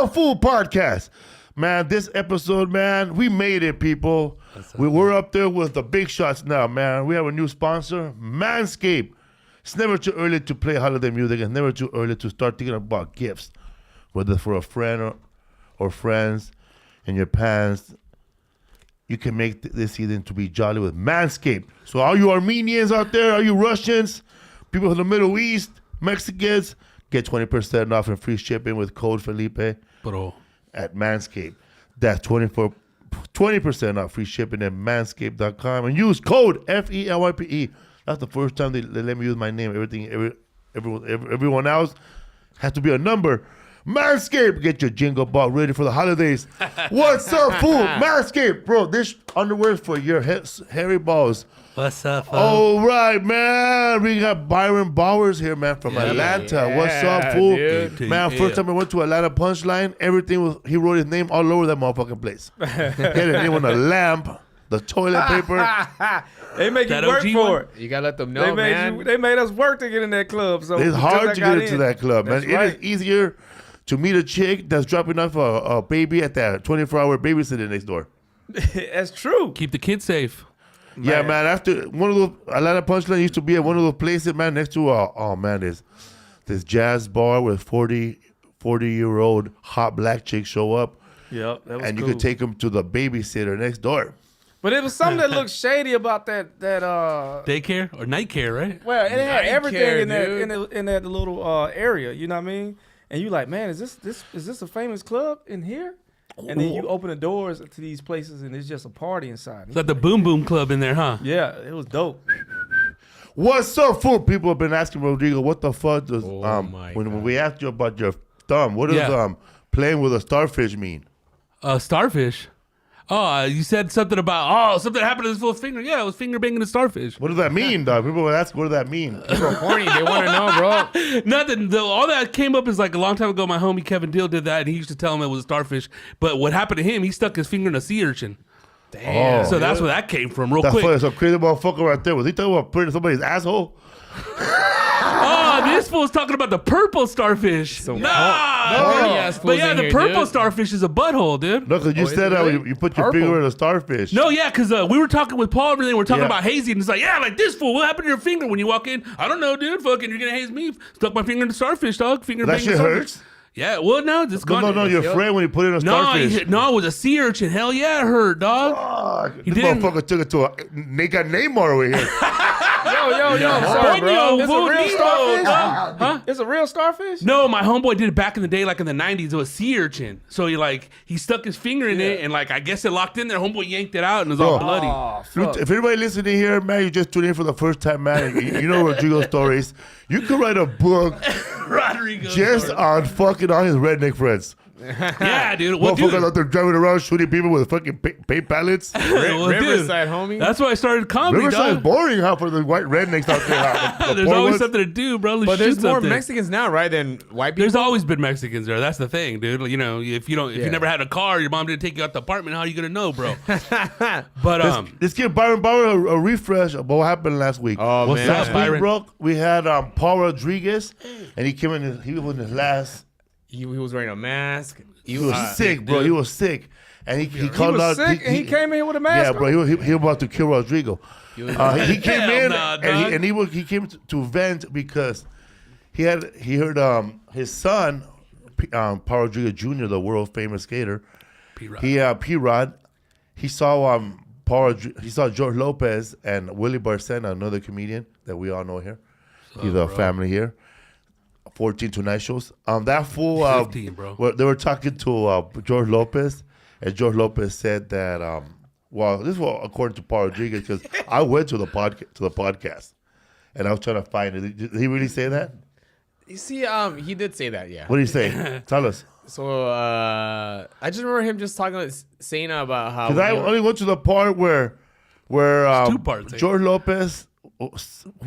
Up Fool Podcast. Man, this episode, man, we made it, people. We're up there with the big shots now, man. We have a new sponsor, Manscaped. It's never too early to play holiday music. It's never too early to start thinking about gifts, whether for a friend or friends in your pants. You can make this season to be jolly with Manscaped. So all you Armenians out there, all you Russians, people from the Middle East, Mexicans, get 20% off and free shipping with code Felipe. Bro. At Manscaped. That's 20% off free shipping at manscaped.com and use code FELYPE. That's the first time they let me use my name. Everyone else has to be a number. Manscaped, get your jingle ball ready for the holidays. What's up, fool? Manscaped, bro. This underwear is for your hairy balls. What's up, fool? All right, man. We got Byron Bowers here, man, from Atlanta. What's up, fool? Dude. Man, first time I went to Atlanta Punchline, everything was, he wrote his name all over that motherfucking place. He had his name on the lamp, the toilet paper. They make you work for it. You gotta let them know, They made us work to get in that club. So it's hard to get into that club, man. That's right. It is easier to meet a chick that's dropping off a baby at that 24-hour babysitting next door. That's true. Keep the kids safe. Yeah, man. After one of those, Atlanta Punchline used to be at one of those places, man, next to this jazz bar with 40-year-old hot black chicks show up. Yep, that was and cool. you could take them to the babysitter next door. But it was something that looked shady about that Daycare or night care, right? Well, it had Night everything care, in that little area. You know what I mean? And you like, man, is this a famous club in here? And then you open the doors to these places, and it's just a party inside. It's like the Boom Boom Club in there, huh? Yeah, it was dope. What's up, fool? People have been asking Rodrigo, what the fuck does when we asked you about your thumb, what does playing with a starfish mean? Starfish. Oh, you said something about something happened to his little finger. Yeah, it was finger banging a starfish. What does that mean, dog? People will ask, what does that mean? People are horny. They want to know, bro. Nothing. All that came up is like a long time ago. My homie Kevin Dill did that, and he used to tell him it was a starfish. But what happened to him? He stuck his finger in a sea urchin. Damn. So that's where that came from, real That's quick. funny. So crazy motherfucker right there. Was he talking about putting somebody's asshole? Oh, this fool's talking about the purple starfish. But yeah, the purple starfish is a butthole, dude. No, because you said you put your finger in a starfish. No, yeah, because we were talking with Paul and everything. We're talking about hazing. And it's like, yeah, like this fool. What happened to your finger when you walk in? I don't know, dude. Fucking, you're going to haze me. Stuck my finger in the starfish, dog. Finger That banging shit starfish. hurts? Yeah, well, no, it's gone. No, your friend when he put it in a starfish. No, it was a sea urchin. Hell yeah, it hurt, dog. This motherfucker took it to they got Neymar over here. Yo, sorry, bro. It's a real starfish? Huh? It's a real starfish? No, my homeboy did it back in the day, like in the 90s. It was sea urchin. So he stuck his finger in it, and like I guess it locked in there. Homeboy yanked it out, and it was all bloody. Oh, fuck. If anybody listening here, man, you just tuned in for the first time, man, you know Rodrigo stories. You could write a book Rodrigo just on fucking all his redneck friends. Yeah, dude. Well, Motherfuckers out there driving around shooting people with fucking paint pallets. Riverside, homie. That's why I started comedy, Riverside's dog. boring, huh, for the white rednecks out there. There's always something to do, bro. But there's more something. Mexicans now, right, than white people? There's always been Mexicans there. That's the thing, dude. You know, if you never had a car, your mom didn't take you out the apartment, how are you gonna know, bro? But let's give Byron Bowers a refresh of what happened last week. Oh, what's man. up, Byron? Bro, we had Paul Rodriguez, and he came in. He was in his last. He was wearing a mask. He was sick, bro. He was sick, and he called out. Sick, and he came in here with a mask. Yeah, bro. He was about to kill Rodrigo. He came in and he came to vent because he heard his son, Paul Rodriguez Jr., the world famous skater. P-Rod. He saw he saw George Lopez and Willie Barcena, another comedian that we all know here. He's a family here. 14 Tonight shows. That fool. 15, bro. They were talking to George Lopez, and George Lopez said that. Well, this was according to Paul Rodriguez because I went to the podcast, and I was trying to find it. Did he really say that? You see, he did say that, yeah. What did he say? Tell us. So, I just remember him just saying about how... Because I only went to the part where 2 parts. George Lopez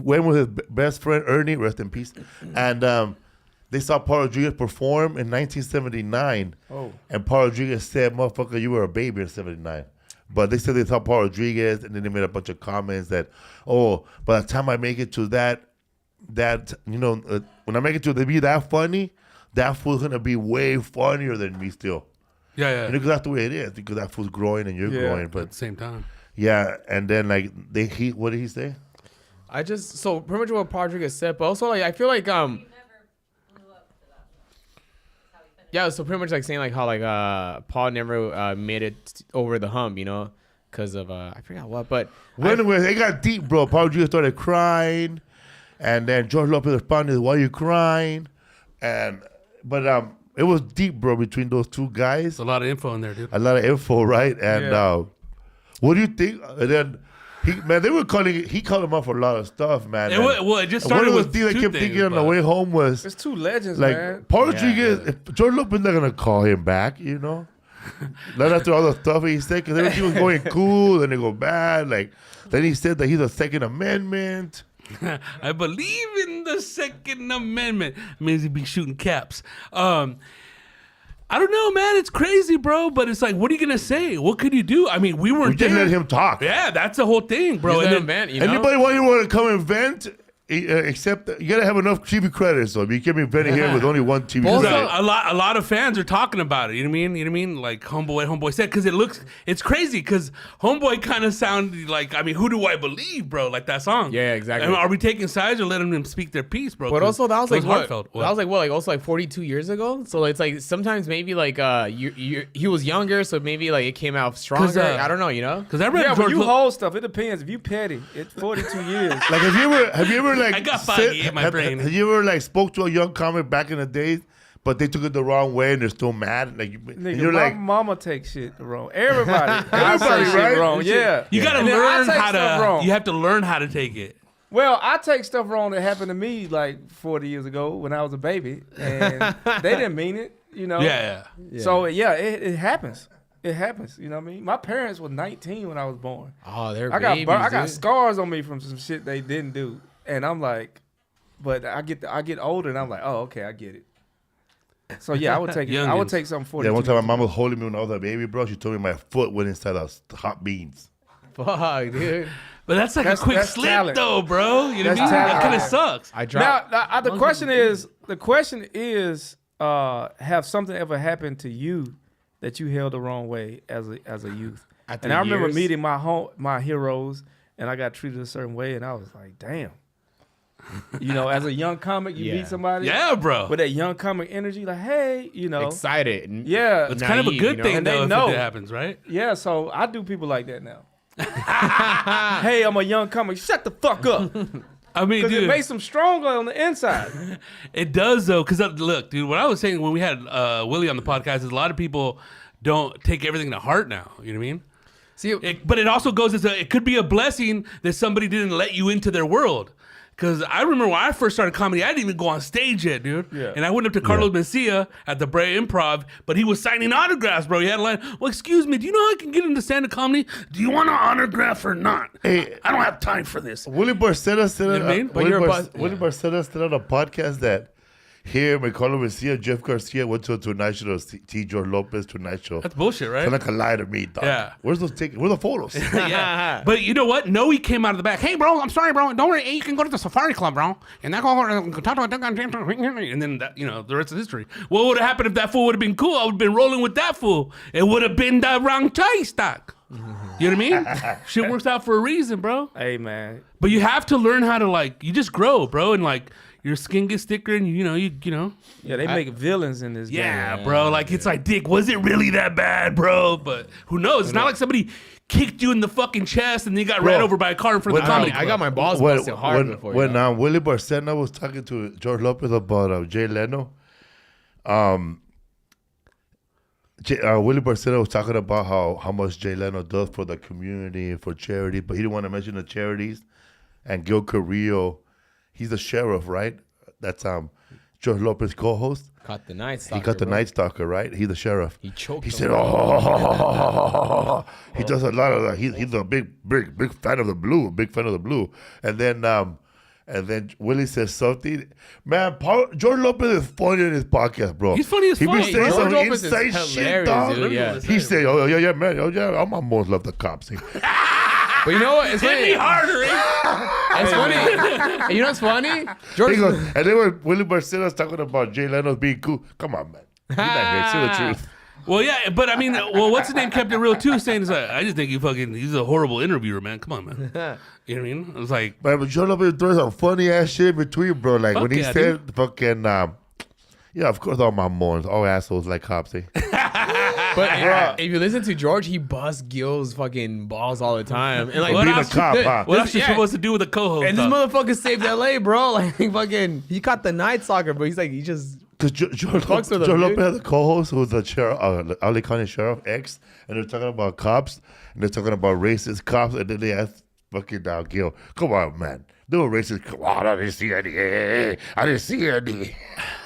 went with his best friend Ernie, rest in peace, and they saw Paul Rodriguez perform in 1979. Oh. And Paul Rodriguez said, "Motherfucker, you were a baby in '79." But they said they saw Paul Rodriguez, and then they made a bunch of comments that, by the time I make it to that when I make it to be that funny, that fool's gonna be way funnier than me still. Yeah. Because that's the way it is. Because that fool's growing and you're growing. But But at the same time. yeah, and then like what did he say? So pretty much what Rodriguez said, but also like I feel like yeah, so pretty much like saying like how like Paul never made it over the hump, you know, because of I forgot what, but Anyway, it got deep, bro. Paul Rodriguez started crying, and then George Lopez responded, "Why are you crying?" But it was deep, bro, between those two guys. There's a lot of info in there, dude. A lot of info, right? And what do you think? And then he called him up for a lot of stuff, man. It just started with things I kept thinking on the way home was It's two legends, like man. Paul Rodriguez. If George Lopez not gonna call him back, you know. Not after all the stuff he said, because everything was going cool, then it go bad. Like then he said that he's a Second Amendment. I believe in the Second Amendment. Means he'd be shooting caps. I don't know, man. It's crazy, bro. But it's like, what are you gonna say? What could you do? I mean, we weren't We didn't there. let him talk. Yeah, that's the whole thing, bro. He's And an then, event, you know? Anybody want to come and vent? Except you gotta have enough TV credits, so you can't be venting here with only one TV also, credit. a lot of fans are talking about it. You know what I mean? You know what I mean? Like Homeboy said, because it's crazy. Because Homeboy kind of sounded like, I mean, who do I believe, bro? Like that song. Yeah, exactly. I mean, are we taking sides or letting them speak their piece, bro? But also that was like what? heartfelt. That was like what? Like also like 42 years ago. So it's like sometimes maybe like he was younger, so maybe like it came out stronger. I don't know, you know? Because I read Yeah, but George you Lo- hold stuff. It depends. If you petty, it's 42 years. Like have you ever like I got foggy in my brain. Have you ever like spoke to a young comic back in the days, but they took it the wrong way and they're still mad? Like and Nigga, you're my like, mama takes shit wrong. Everybody Everybody, say shit right? wrong. Yeah. You gotta And then I learn take how stuff to. wrong. You have to learn how to take it. Well, I take stuff wrong that happened to me like 40 years ago when I was a baby, and they didn't mean it, you know. Yeah. So yeah, it happens. It happens. You know what I mean? My parents were 19 when I was born. Oh, they're I got babies, I got dude. scars on me from some shit they didn't do, and I'm like, but I get older and I'm like, oh, okay, I get it. So yeah, I would take it. I would Youngins. take something 42. yeah. One time my mom was holding me when I was a baby, bro. She told me my foot went inside of hot beans. Fuck, dude. But that's like That's- a quick that's slip, talent. though, bro. You know what I That's mean? That talent. kind of sucks. I dropped. Now, the question is, have something ever happened to you that you held the wrong way as a youth? After And I remember years? meeting my heroes, and I got treated a certain way, and I was like, damn. You know, as a young comic, you Yeah. meet somebody Yeah, bro. with that young comic energy, like, hey, you know, excited. yeah, It's kind of a naive, good you know? thing, And they though, know. if it happens, right? yeah. So I do people like that now. Hey, I'm a young comic. Shut the fuck up, I mean, because it dude, makes them stronger on the inside. it does, though. Because, look, dude, what I was saying when we had Willie on the podcast is a lot of people don't take everything to heart now. You know what I mean? See, But it also goes as it could be a blessing that somebody didn't let you into their world. Because I remember when I first started comedy, I didn't even go on stage yet, dude. Yeah. And I went up to Carlos Mencia at the Brea Improv, but he was signing autographs, bro. He had a line, well, excuse me, do you know how I can get into stand-up comedy? Do you want an autograph or not? Hey, I don't have time for this. Willie Barcetta said You know what I mean? But you're a buzz- Willie Barcetta said on a podcast that here, Carlos Mencia, Jeff Garcia went to a Tonight Show to see George Lopez Tonight Show. That's bullshit, right? Sound like a lie to me, dog. Yeah. Where's those tickets? Where's the photos? Yeah. But you know what? Noe came out of the back. Hey, bro, I'm sorry, bro. Don't worry. You can go to the Safari Club, bro. And that and then that, you know, the rest is history. What would have happened if that fool would have been cool? I would have been rolling with that fool. It would have been the wrong choice, doc. You know what I mean? Shit works out for a reason, bro. Hey, man. But you have to learn how to, like, you just grow, bro, and like your skin gets thicker, and you know. Yeah, they make villains in this game. Yeah, bro. Like it's like, Dick, was it really that bad, bro? But who knows? It's not like somebody kicked you in the fucking chest and then you got ran over by a car in front of the comedy I got club. my balls busted hard before. When Willie Barcena was talking to George Lopez about Jay Leno, Willie Barcena was talking about how much Jay Leno does for the community and for charity, but he didn't want to mention the charities. And Gil Carrillo, he's the sheriff, right? That's George Lopez's co-host. Caught the Night Stalker. He got the bro. Night Stalker, right? He's the sheriff. He choked He him. said, "Oh, he does a lot of that. He's a big fan of the blue, big fan of the blue." And then Willie says something. Man, George Lopez is funny in his podcast, bro. He's funny as He fuck. been Hey, saying George some Lopez is inside shit, hilarious, dog. dude, yeah. He said, "Oh yeah, man. Oh yeah, I'm almost love the cops." But you know what? It's Hit funny. me harder, eh? It's funny. And you know what's funny? George. He goes, and then when Willie Barcelo's talking about Jay Leno's being cool, come on, man. You're not here. Say the truth. Well, yeah, but I mean, what's his name kept it real too, saying is like, I just think he's a horrible interviewer, man. Come on, man. You know what I mean? I was like, But Joe Lopez throws some funny ass shit in between, bro. Like Fuck when he yeah, said fucking, yeah, of course, all my morons, all assholes like cops, eh? But if you listen to George, he busts Gil's fucking balls all the time. And like, Being a else- cop, huh? what else you Yeah. supposed to do with a co-host? and this huh? motherfucker saved LA, bro. Like fucking, he caught the night soccer, but he's like, he just. Because Joe Fucks with him, Lopez dude. had a co-host who was the sheriff, LA County Sheriff X, and they're talking about cops, and they're talking about racist cops, and then they asked fucking Gil, come on, man. They were racist. Come on, I didn't see any. I didn't see any.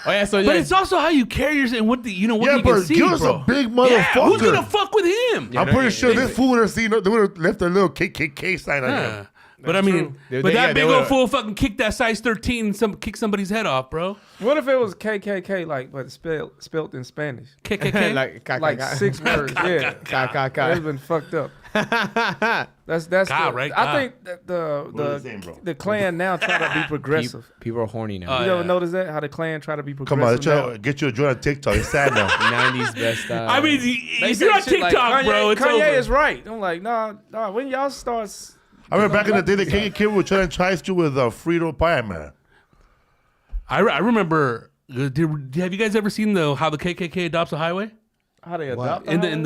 Oh yeah, so But yeah. it's also how you carry yourself and what you Yeah, can but see, Gil's bro. a big Yeah, motherfucker. who's gonna fuck with him? I'm pretty sure this fool would have seen. They would have left a little KKK sign on him. Yeah. But I mean, They- but they- that yeah, big they old would've- fool fucking kicked that size 13 and kick somebody's head off, bro. What if it was KKK, like, but spelled in Spanish? KKK. Like 6 words. Yeah. That has been fucked up. That's God, the, right? I God. think that What are they saying, bro? the Klan now try to be progressive. People are horny now. You yeah. ever notice that? How the Klan try to be progressive? Come on, let's now? try to get you a joint on TikTok. It's sad now. 90s best. I mean, They if say you're on shit like, TikTok, Kanye, bro, it's Kanye over. is right. I'm like, nah. When y'all start, I remember back in the day, the KKK were trying to entice you with Frito pie, man. I remember. Have you guys ever seen how the KKK adopts a highway how they adopt in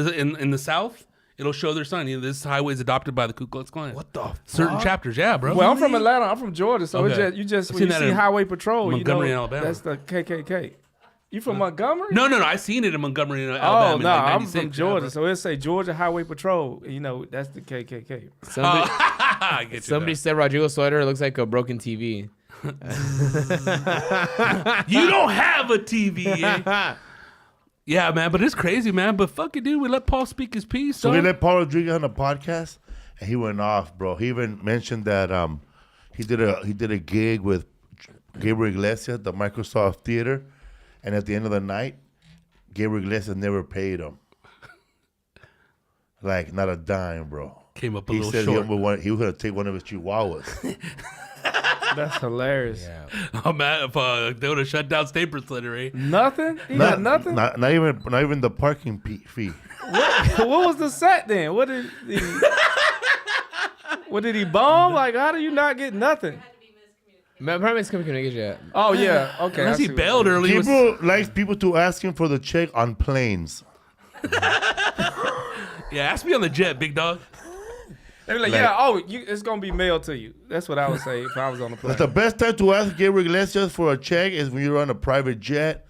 the South? It'll show their son. This highway is adopted by the Ku Klux Klan. What the certain chapters? Yeah, bro. Well, I'm from Atlanta. I'm from Georgia, so Okay. you just I've when you seen that see in Highway Patrol, Montgomery, you know Alabama. that's the KKK. You from Montgomery? no. I seen it in Montgomery, Oh Alabama. no, in like I'm 96, from Georgia, yeah, so it'll say Georgia Highway Patrol. You know, that's the KKK. Somebody, I get you. somebody said Rodrigo's sweater looks like a broken TV. You don't have a TV, eh? Yeah, man, but it's crazy, man. But fuck it, dude. We let Paul speak his piece. So we dog. let Paul Rodriguez on the podcast, and he went off, bro. He even mentioned that he did a gig with Gabriel Iglesias, the Microsoft Theater, and at the end of the night, Gabriel Iglesias never paid him, like not a dime, bro. Came up a He little said short. he was gonna take one of his chihuahuas. That's hilarious. Oh man, if they would have shut down Staples Center, eh? Nothing? He got nothing? Not even the parking fee. What was the set then? What did he bomb? Like, how do you not get nothing? Probably miscommunication. Oh yeah, okay. Unless I he see what bailed you're early. People likes people to ask him for the check on planes. Yeah, ask me on the jet, big dog. They be like, it's gonna be mailed to you. That's what I would say if I was on the plane. The best time to ask Gabriel Iglesias for a check is when you're on a private jet,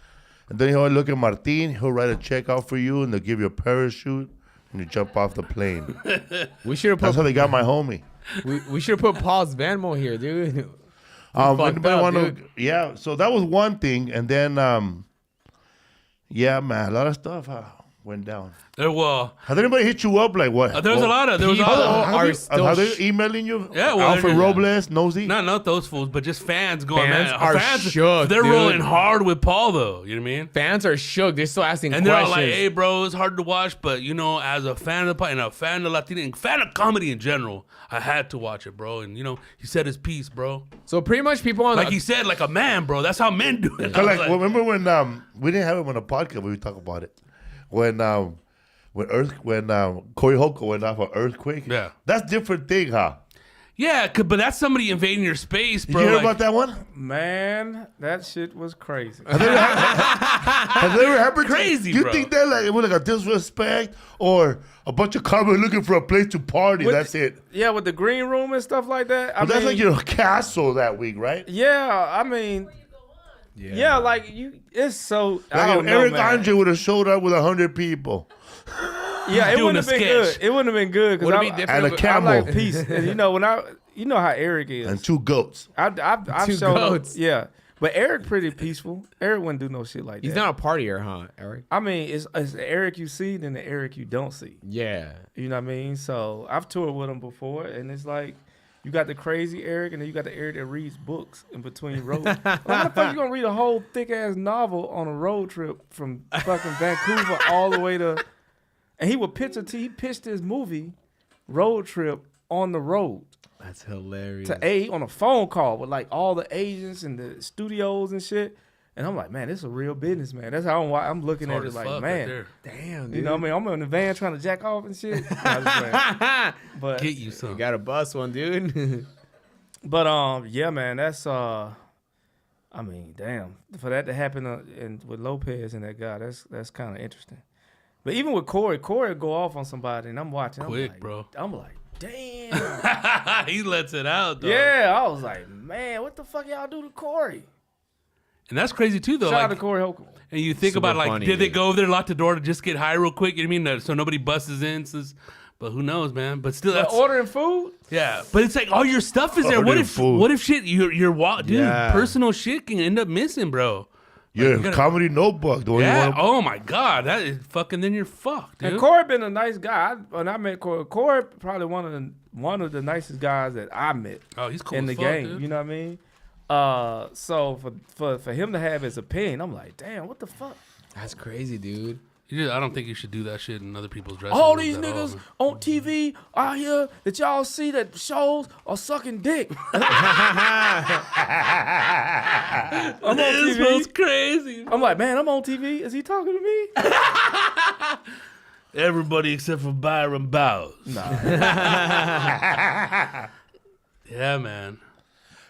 and then he'll look at Martin. He'll write a check out for you, and they'll give you a parachute, and you jump off the plane. We should have That's how put they got my homie. we should have put Paul's Venmo here, dude. Anybody fucked up, wanna- dude. yeah. So that was one thing, and then yeah, man, a lot of stuff went down. Well, Has anybody hit you up like what? there was a lot of. There was a People lot of. are Are still they emailing you? Yeah, well, Alfred they're- Robles, Nosy. Not those fools, but just fans going. Fans man, are fans, shook, They're dude. rolling hard with Paul, though. You know what I mean? Fans are shook. They're still asking And they're all questions. like, "Hey, bro, it's hard to watch, but you know, as a fan of the and a fan of Latino and fan of comedy in general, I had to watch it, bro." And you know, he said his piece, bro. So pretty much people on Like he said, like a man, bro. That's how men do it. I Cause was like, remember when we didn't have him on a podcast, but we talk about it. When Corey Holcomb went off an earthquake. Yeah. That's different thing, huh? Yeah, but that's somebody invading your space, Did bro. you hear like- about that one? Man, that shit was crazy. Has it ever happened? Crazy, Do you bro. think that like it was like a disrespect or a bunch of cowboys looking for a place to party? With That's it. Yeah, with the green room and stuff like that. But that's like your castle that week, right? Yeah, I mean, yeah, like you, it's so. I Like don't if know, Eric man. Andre would have showed up with 100 people. Yeah, it doing wouldn't have a been sketch. good. It wouldn't have been good Would it be because different? And a if- I camel like peace. And you know how Eric is. and 2 goats. I've Two shown up, goats. yeah, but Eric pretty peaceful. Eric wouldn't do no shit like He's that. not a partier, huh, Eric? I mean, it's the Eric you see than the Eric you don't see. Yeah. You know what I mean? So I've toured with him before, and it's like you got the crazy Eric, and then you got the Eric that reads books in between roads. Like, how the fuck you gonna read a whole thick ass novel on a road trip from fucking Vancouver all the way to? And he would pitch he pitched his movie, Road Trip, on the road. That's hilarious. On a phone call with like all the agents and the studios and shit. And I'm like, man, this is a real business, man. That's how I'm looking at it like, man, Damn, dude. you know what I mean? I'm in the van trying to jack off and shit. But Get you some. You got to bust one, dude. But yeah, man, that's I mean, damn, for that to happen with Lopez and that guy, that's kind of interesting. But even with Corey would go off on somebody, and I'm watching. Quick, bro. I'm like, damn. He lets it out, though. Yeah, I was like, man, what the fuck y'all do to Corey? And that's crazy, too, though. Shout out to Corey Holcomb. And you think Super about, like, funny, did they dude. go over there, lock the door to just get high real quick? You know what I mean? So nobody busts in. But who knows, man? But still, that's... Ordering food? Yeah. But it's like all your stuff is there. What Ordering if food. What if shit, dude, Yeah. personal shit can end up missing, bro. Your gotta- comedy notebook. The one Yeah. you want Oh, my God. That is fucking... Then you're fucked, dude. And Corey been a nice guy. When I met Corey probably one of the nicest guys that I met Oh, he's cool in as the fuck, game. dude. You know what I mean? So for him to have his opinion, I'm like, damn, what the fuck? That's crazy, dude. I don't think you should do that shit in other people's dressing All rooms these at niggas man. on TV out here that y'all see that shows are sucking dick. I'm on This was TV. crazy. I'm like, man, I'm on TV. Is he talking to me? Everybody except for Byron Bowers. Nah. Yeah, man.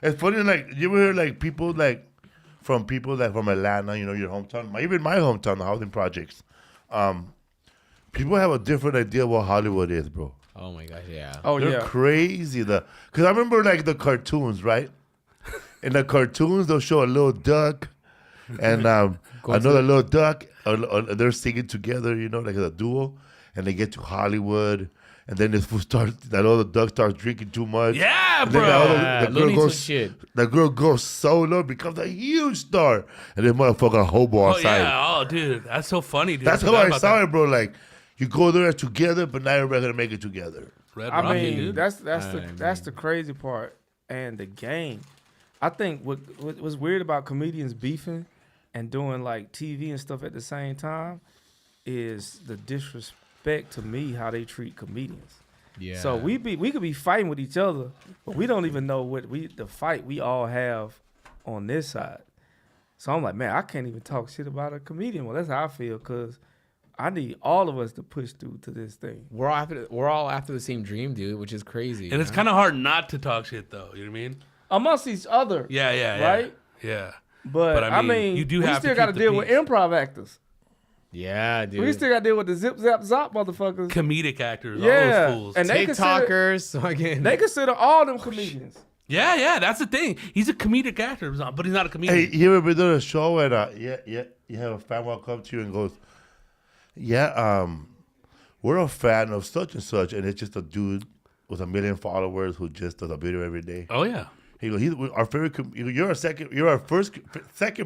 It's funny, like, you ever hear, like, people, like, from Atlanta, you know, your hometown, even my hometown, the housing projects. People have a different idea of what Hollywood is, bro. Oh, my gosh, yeah. Oh, They're yeah. crazy. Because I remember, like, the cartoons, right? In the cartoons, they'll show a little duck and another little duck. They're singing together, you know, like a duo. And they get to Hollywood. And then that other duck starts drinking too much. Yeah, And then bro. the girl Looney goes, Tunes shit. the girl goes solo, becomes a huge star. And then motherfucker hobo Oh, outside. yeah. Oh, dude. That's so funny, dude. That's how forgot I about saw that. it, bro. Like, you go there together, but now everybody's going to make it together. Red I Rocket, mean, dude. that's the crazy part. And the game. I think what's weird about comedians beefing and doing like TV and stuff at the same time is the disrespect to me how they treat comedians. Yeah. So we could be fighting with each other, but we don't even know what the fight we all have on this side. So I'm like, man, I can't even talk shit about a comedian. Well, that's how I feel, because I need all of us to push through to this thing. We're all after the same dream, dude, which is crazy. And it's kind of hard not to talk shit, though. You know what I mean? Amongst each other. Yeah. Right? Yeah. But I mean, you do we have still to got to keep the deal with peace. improv actors. Yeah, dude. We still got to deal with the zip, zap, zop motherfuckers. Comedic actors, Yeah. all those fools. And they TikTokers. Fucking. They consider all them comedians. Yeah, that's the thing. He's a comedic actor, but he's not a comedian. Hey, you ever been to a show and you have a fan walk up to you and goes, we're a fan of such and such, and it's just a dude with 1 million followers who just does a video every day. Oh, yeah. He goes, he's our favorite. You're our second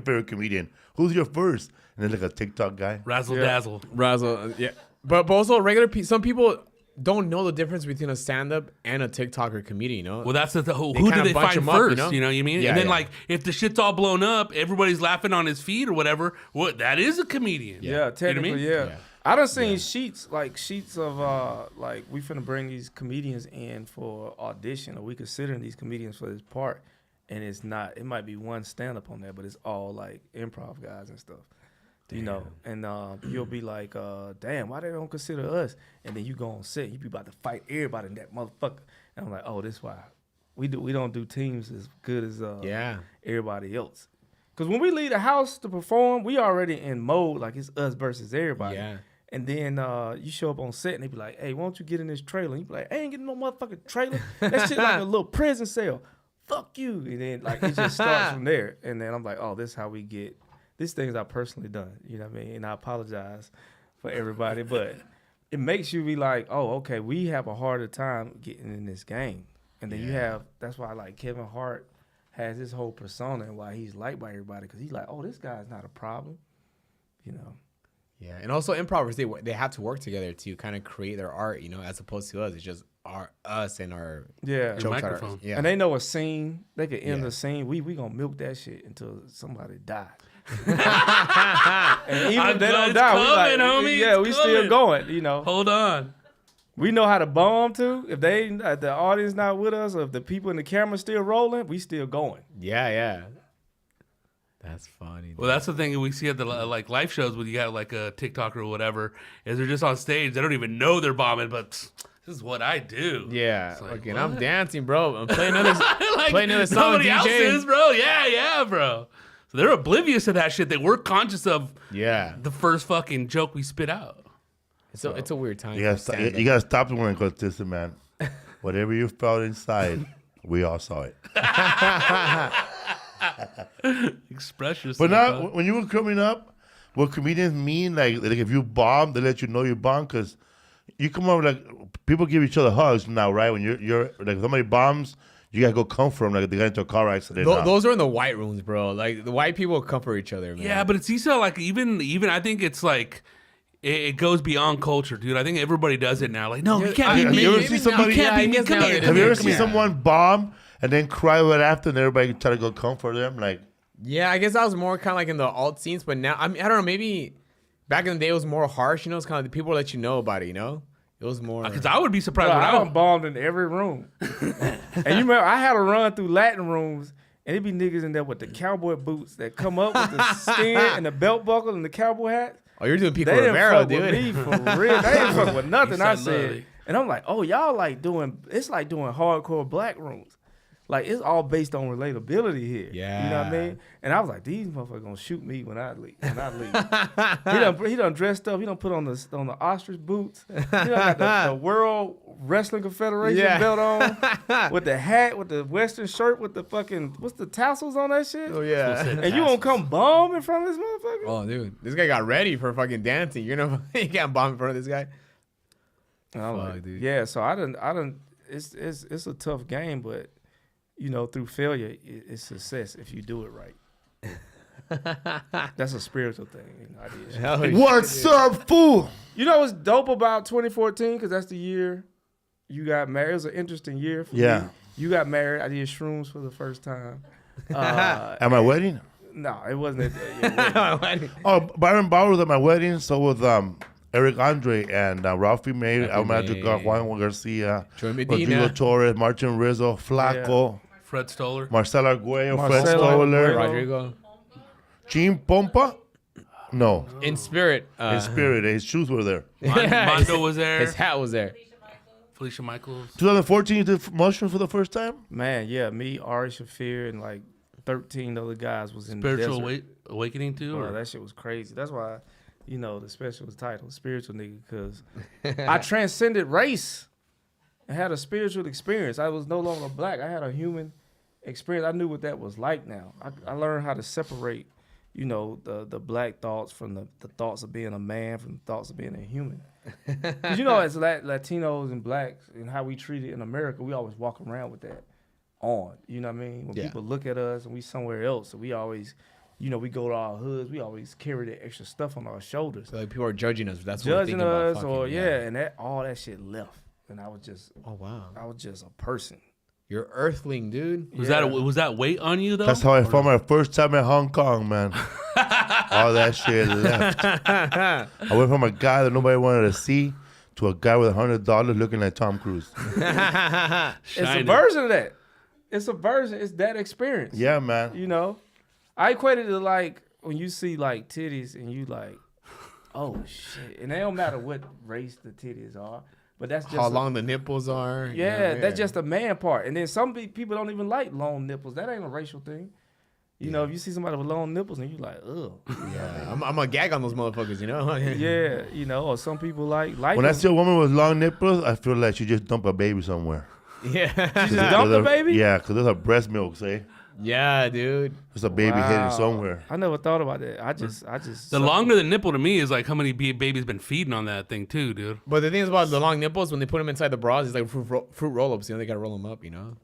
favorite comedian. Who's your first? And then like a TikTok guy. Razzle Yeah. dazzle. Razzle, yeah. But also regular people. Some people don't know the difference between a stand-up and a TikToker comedian. You know. Well, that's the who kinda do they bunch find 'em up, first? you know? You know what I mean? Yeah, And then, yeah. like, if the shit's all blown up, everybody's laughing on his feed or whatever. Well, that is a comedian. Yeah, You know what I technically, mean? yeah. Yeah. I done seen sheets of like we finna bring these comedians in for audition, or we considering these comedians for this part, and it's not. It might be one stand up on there, but it's all like improv guys and stuff. You know, and you'll be like, damn, why they don't consider us? And then you go on set, you be about to fight everybody in that motherfucker. And I'm like, oh, this why we don't do teams as good as everybody else. Because when we leave the house to perform, we already in mode like it's us versus everybody. Yeah. And then you show up on set and they be like, hey, why don't you get in this trailer? And you be like, I ain't getting no motherfucking trailer. That shit like a little prison cell. Fuck you. And then like it just starts from there. And then I'm like, oh, this is how we get. These things I personally done. You know what I mean? And I apologize for everybody. But it makes you be like, oh, okay, we have a harder time getting in this game. And then you have, that's why like Kevin Hart has this whole persona and why he's liked by everybody. Because he's like, oh, this guy's not a problem. You know? Yeah, and also improvers, they have to work together to kind of create their art, you know, as opposed to us. It's just us and our Yeah. jokes. microphone. Yeah. And they know a scene. They can end Yeah. the scene. We gonna milk that shit until somebody die. And even if they don't It's die, coming, we like, homie, yeah, it's we still coming. going, you know. Hold on. We know how to bomb too. If the audience not with us, or if the people in the camera still rolling, we still going. Yeah. That's funny. Dude. Well, that's the thing we see at the like live shows when you got like a TikToker or whatever, is they're just on stage. They don't even know they're bombing, but this is what I do. Yeah, It's like, fucking, what? I'm dancing, bro. I'm playing another, Like, playing another song, nobody else DJ. is, bro. Yeah, bro. So they're oblivious to that shit. They were conscious of the first fucking joke we spit out. So it's a weird time. You gotta stop the one consistent, man. Whatever you felt inside, we all saw it. Express yourself. But now, when you were coming up, what comedians mean, like if you bomb, they let you know you bomb, because you come up like people give each other hugs now, right? When you're like if somebody bombs, you gotta go comfort them, like they got into a car accident. Those are in the white rooms, bro. Like the white people comfort each other, man. Yeah, but it's easy. Like even I think it's like it goes beyond culture, dude. I think everybody does it now. Like, no, you can't be have me. you ever seen somebody? You can't be me. Come here. Have you ever seen someone bomb and then cry right after, and everybody try to go comfort them? Like, yeah, I guess I was more kind of like in the alt scenes, but now I don't know. Maybe back in the day it was more harsh. You know, it's kind of the people let you know about it. You know, it was more. Because I would be surprised. Bro, when I done bombed in every room. And you remember, I had to run through Latin rooms, and it be niggas in there with the cowboy boots that come up with the skin and the belt buckle and the cowboy hat. Oh, you're doing Pico They didn't Rivera, fuck dude. with me for real. They didn't fuck with nothing I said. lovely. And I'm like, oh, y'all like it's like doing hardcore black rooms. Like, it's all based on relatability here. Yeah. You know what I mean? And I was like, these motherfuckers gonna shoot me when I leave. He done dressed up. He done put on the ostrich boots. He done got the World Wrestling Confederation belt on with the hat, with the Western shirt, with the fucking, what's the tassels on that shit? Oh yeah. And you gonna come bomb in front of this motherfucker? Oh, dude, this guy got ready for fucking dancing. You know, you can't bomb in front of this guy. And I'm Fuck, like, dude. yeah. So I done. It's a tough game, but you know, through failure, it's success if you do it right. That's a spiritual thing. what's up, fool? You know what's dope about 2014? Because that's the year you got married. It was an interesting year for me. You got married. I did shrooms for the first time. At my wedding? No, it wasn't at wedding. Oh, Byron Bowers at my wedding. So was Eric Andre and Ralphie May, Almagic, Juan Garcia, Troy Medina. Rodrigo Torres, Martin Rizzo, Flaco, Fred Stoller. Marcelo Arguello, Fred Stoller, Rodrigo. Gene Pompa. No, In spirit. in spirit, his shoes were there. Mondo was there. His hat was there. Felicia Michaels. 2014, you did mushrooms for the first time? Man, yeah, me, Ari Shafir, and like 13 other guys was in Spiritual the desert. awakening too. Bro, Or? that shit was crazy. That's why, you know, the special was titled Spiritual Nigga, because I transcended race and had a spiritual experience. I was no longer black. I had a human experience. I knew what that was like now. I learned how to separate, you know, the black thoughts from the thoughts of being a man, from the thoughts of being a human. Because, you know, as Latinos and blacks and how we treat it in America, we always walk around with that on. You know what I mean? When people look at us and we somewhere else, so we always, you know, we go to our hoods, we always carry that extra stuff on our shoulders. So like people are judging us. That's what Judging we're us, thinking about. or and that all that shit left. And I was just, Oh wow. I was just a person. You're earthling, dude. Was that weight on you though? That's how I found my first time in Hong Kong, man. All that shit left. I went from a guy that nobody wanted to see to a guy with $100 looking like Tom Cruise. It's a version of that. It's a version. It's that experience. Yeah, man. You know, I equated it to like when you see like titties and you like, oh shit. And it don't matter what race the titties are, but that's just How long the nipples are. Yeah, that's just a man part. And then some people don't even like long nipples. That ain't a racial thing. You know, if you see somebody with long nipples and you like, ugh. Yeah, I'm gonna gag on those motherfuckers, you know? Yeah, you know, or some people like When I see a woman with long nipples, I feel like she just dumped a baby somewhere. Yeah. You just dumped the baby? Yeah, because there's a breast milk, say. Yeah, dude. There's a baby hidden somewhere. I never thought about that. I just. The longer the nipple to me is like how many babies been feeding on that thing too, dude. But the thing is about the long nipples, when they put them inside the bras, it's like fruit roll-ups. You know, they gotta roll them up, you know?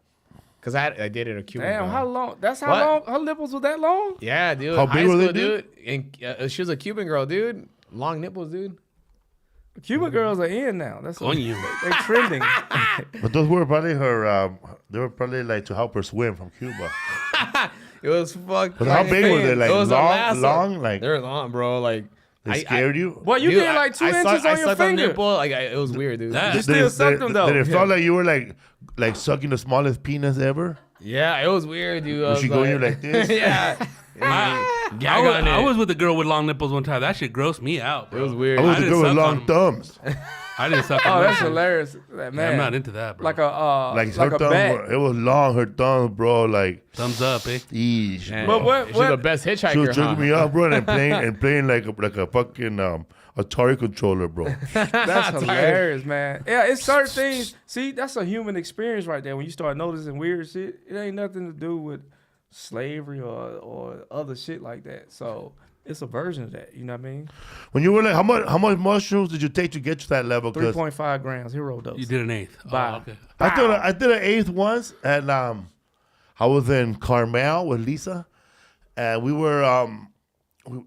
Because I did it a Cuban Damn, girl. how long? That's how long her nipples were that long? Yeah, dude. How big High were they, school, dude? And she was a Cuban girl, dude. Long nipples, dude. Cuban girls are in now. That's what, Coño. they trending. But those were probably her, they were probably like to help her swim from Cuba. It was fucking. But how big were they? Like It was a long, lasso. long? Like, They're long, bro. Like They scared you? Boy, you get like 2 inches on your sucked finger. The nipple. Like it was weird, dude. That- You still sucked them though. Did it felt like you were like sucking the smallest penis ever? Yeah, it was weird, dude. Was she going you like this? Yeah. I was with a girl with long nipples one time. That shit grossed me out, bro. It was weird. I was I a didn't girl with suck long on thumbs. I didn't suck Oh, on that's that shit. hilarious, man. Yeah, I'm not into that, bro. Like a Like like her a thumb, bat. it was long. Her thumb, bro. Like, Thumbs up, eh? eesh, Man, bro. But what- she's the best She was hitchhiker, jerking huh? me off, bro, and playing like a fucking Atari controller, bro. That's hilarious, man. Yeah, it's certain things. See, that's a human experience right there. When you start noticing weird shit, it ain't nothing to do with slavery or other shit like that. So it's a version of that. You know what I mean? When you were like, how much mushrooms did you take to get to that level? 'Cause 3.5 grams, hero dose. You did an eighth. Bye. Oh, okay. I did an eighth once, and I was in Carmel with Lisa, and we were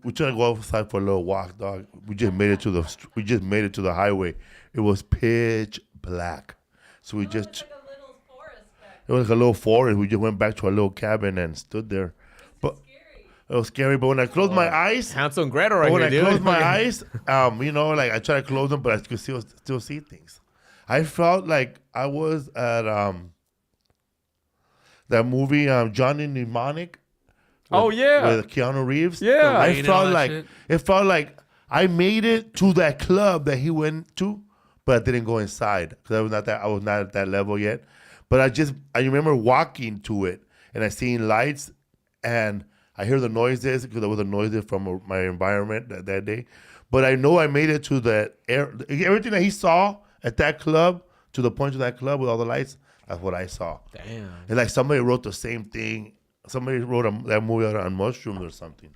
we tried to go outside for a little walk, dog. We just made it to the highway. It was pitch black, so we just. Like a little forest back It was like a little forest. We just went back to our little cabin and stood there. But scary. it was scary. But when I closed my eyes, Hansel and Gretel right when here, I dude. closed my eyes, like I tried to close them, but I could still see things. I felt like I was at that movie Johnny Mnemonic. Oh, yeah. With Keanu Reeves. Yeah. I Rain and felt all that like shit. it felt like I made it to that club that he went to, but I didn't go inside because I was not at that level yet. But I remember walking to it and I seen lights and I hear the noises because there was a noise from my environment that day. But I know I made it to the air. Everything that he saw at that club, to the point of that club with all the lights, that's what I saw. Damn. It's like somebody wrote the same thing. Somebody wrote that movie on mushrooms or something.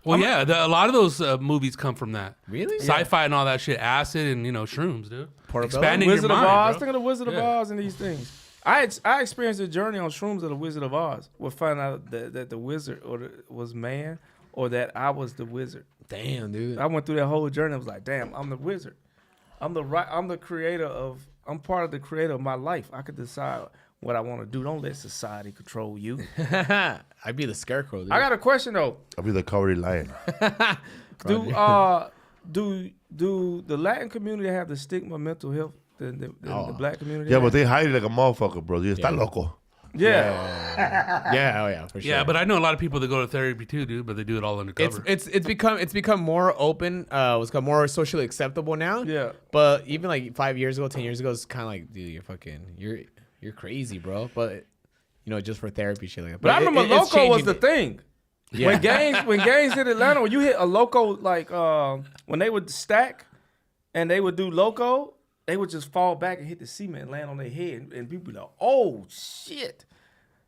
Well, yeah, a lot of those movies come from that. Really? Sci-fi and all that shit, acid and shrooms, dude. Portobello? Expanding Wizard your of mind, Oz. bro. Think of the Wizard of Yeah. Oz and these things. I experienced a journey on shrooms of the Wizard of Oz. We'll find out that the wizard was man or that I was the wizard. Damn, dude. I went through that whole journey. I was like, damn, I'm the wizard. I'm the creator of. I'm part of the creator of my life. I could decide what I want to do. Don't let society control you. I'd be the scarecrow, dude. I got a question though. I'll be the cowardly lion. Do the Latin community have the stigma of mental health than the black community? Yeah, but they hide it like a motherfucker, bro. You está loco. yeah. Yeah, oh yeah, for sure. Yeah, but I know a lot of people that go to therapy too, dude, but they do it all undercover. It's become more open. It's become more socially acceptable now. Yeah. But even like 5 years ago, 10 years ago, it's kind of like, dude, you're crazy, bro. But just for therapy shit like that. But I remember it's loco was changing the it. thing. Yeah. When gangs hit Atlanta, when you hit a loco, like when they would stack and they would do loco, they would just fall back and hit the cement and land on their head, and people be like, "Oh shit!"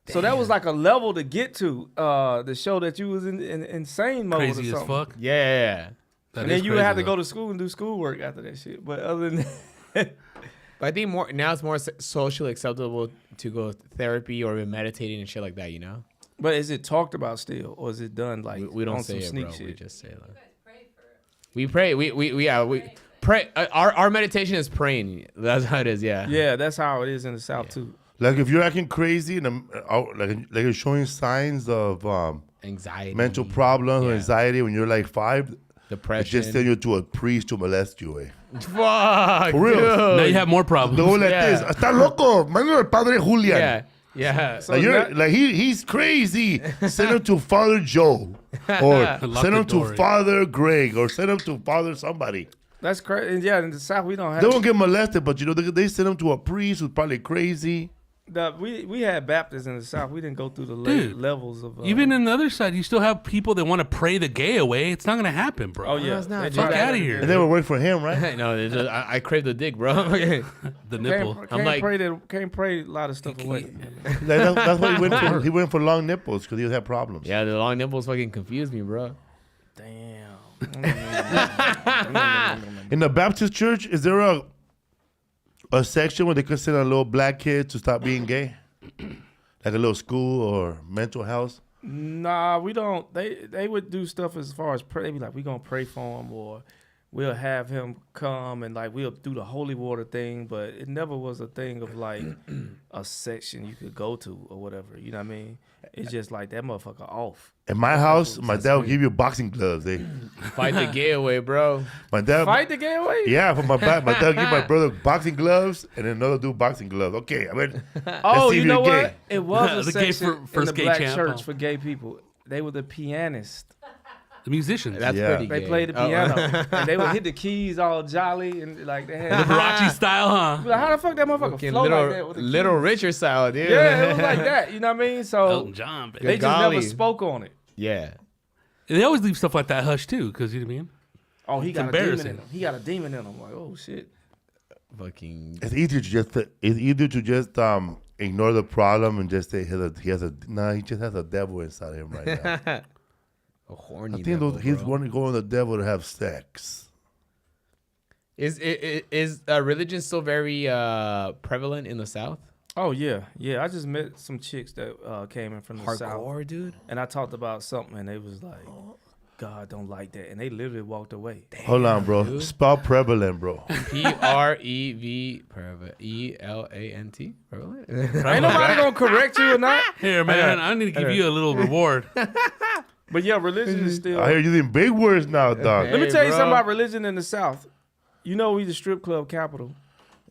Damn. So that was like a level to get to. The show that you was in insane mode, Crazy or as something. fuck. Yeah. That And then is you would have to crazy, go though. to school and do schoolwork after that shit. But other than that, But I think now it's more socially acceptable to go therapy or meditating and shit like that. but is it talked about still, or is it done like We don't on say some it, sneak bro. shit? We just say it. Pray for it. We pray. We pray. Our meditation is praying. That's how it is. Yeah. Yeah, that's how it is in the South too. Like if you're acting crazy and like you're showing signs of Anxiety. mental problems or Yeah. anxiety when you're like 5, Depression. just send you to a priest to molest you. Fuck. For real. dude. Now you have more problems. Go like Yeah. this. Está loco. Mando al padre Julian. Yeah. Yeah. So Like, that- he's crazy. Send him to Father Joe, or Lock send the him to door. Father Greg, or send him to Father somebody. That's crazy. And yeah, in the South we don't have. They won't get molested, but they send him to a priest who's probably crazy. We had Baptists in the South. We didn't go through the Dude, levels of Even on the other side, you still have people that want to pray the gay away. It's not going to happen, bro. Oh yeah, it's not. They Fuck do that. outta here. And they would work for him, right? No, it's just, I crave the dick, bro. The nipple. Can't pray a lot of stuff away. That's why he went for. He went for long nipples because he had problems. Yeah, the long nipples fucking confused me, bro. Damn. In the Baptist church, is there a section where they could send a little black kid to stop being gay, like a little school or mental health? Nah, we don't. They would do stuff as far as pray. They be like, we gonna pray for them, or we'll have him come and like we'll do the holy water thing, but it never was a thing of like a section you could go to or whatever. You know what I mean? It's just like that motherfucker off. In my house, my dad will give you boxing gloves. Fight the gay away, bro. My dad, Fight the gay away? yeah, for my dad will give my brother boxing gloves and then another dude boxing gloves. Okay, I mean, Oh, see if you know you're what? gay. It was a The gay section in first the gay black champ, church huh? for gay people. They were the pianists. The musicians. That's Yeah. pretty They gay. played the Oh. piano. And they would hit the keys all jolly and like they had. Liberace style, huh? Like, how the fuck that motherfucker Fucking flow little, like that with the little keys? Richard style, dude. Yeah, it was like that. You know what I mean? So Elton John, baby. they just Golly. never spoke on it. Yeah. They always leave stuff like that hush too, because you know what I mean. Oh, he It's got a demon in embarrassing. him. He got a demon in him. Like, oh shit. Fucking. It's easier to just ignore the problem and just say he just has a devil inside him right now. A horny. I think devil, he's bro. going to go on the devil to have sex. Is religion still very prevalent in the South? Oh yeah, yeah. I just met some chicks that came in from the south, Hardcore, dude. and I talked about something, and they was like, "God don't like that," and they literally walked away. Hold on, bro. dude. Spell prevalent, bro. PREV ELANT. Prevalent. Ain't nobody gonna correct you or not. Here, man, I need to give you a little reward. But yeah, religion is still. I hear you using big words now, dog. Let me Hey, tell you bro. something about religion in the South. You know we the strip club capital.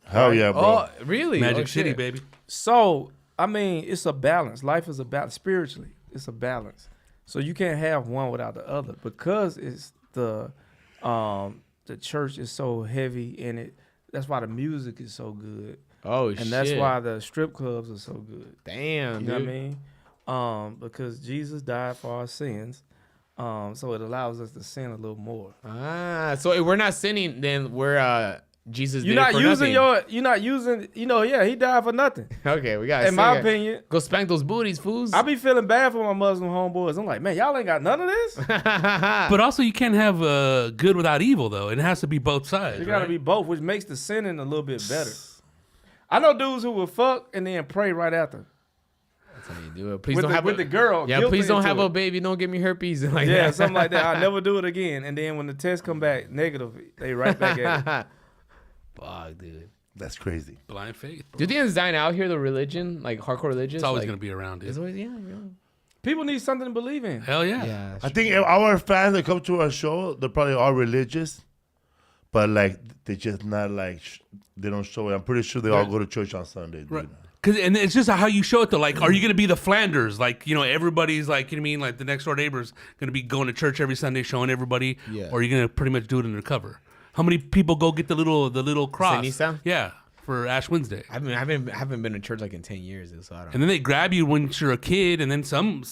Hell yeah, bro. Oh, really? Magic Oh, City, shit. baby. So I mean, it's a balance. Life is a balance. Spiritually, it's a balance. So you can't have one without the other because it's the church is so heavy in it. That's why the music is so good, Oh, shit. and that's why the strip clubs are so good. Damn, You dude. know what I mean? Because Jesus died for our sins, so it allows us to sin a little more. Ah, so if we're not sinning, then we're Jesus. You're did it not for using nothing. you're not using. Yeah, he died for nothing. Okay, we got. In my opinion, go spank those booties, fools. I be feeling bad for my Muslim homeboys. I'm like, man, y'all ain't got none of this. But also, you can't have good without evil, though. It has to be both sides. You gotta right? be both, which makes the sinning a little bit better. I know dudes who will fuck and then pray right after. That's how you do it. Please With don't the, have with a, the girl. Yeah, guilty please don't into have it. a baby. Don't give me herpes. Like Yeah, that. something like that. I'll never do it again. And then when the test come back negative, they right back at it. Fuck, dude. That's crazy. Blind faith. Bro. Do you think it's dying out here? The religion, like hardcore religion, It's always like, gonna be around, dude. It's always yeah. People need something to believe in. Hell yeah. Yeah. I think our fans that come to our show, they're probably all religious, but like they just not like they don't show it. I'm pretty sure they all go to church on Sunday. Dude. Right. And it's just how you show it though. Like, are you gonna be the Flanders? Like, you know, everybody's like, you know what I mean? Like the next door neighbor's gonna be going to church every Sunday, showing everybody. Yeah. Or are you gonna pretty much do it undercover? How many people go get the little cross? Ceniza? Yeah, for Ash Wednesday. I haven't been to church like in 10 years, so I don't. And then they grab you when you're a kid, and then some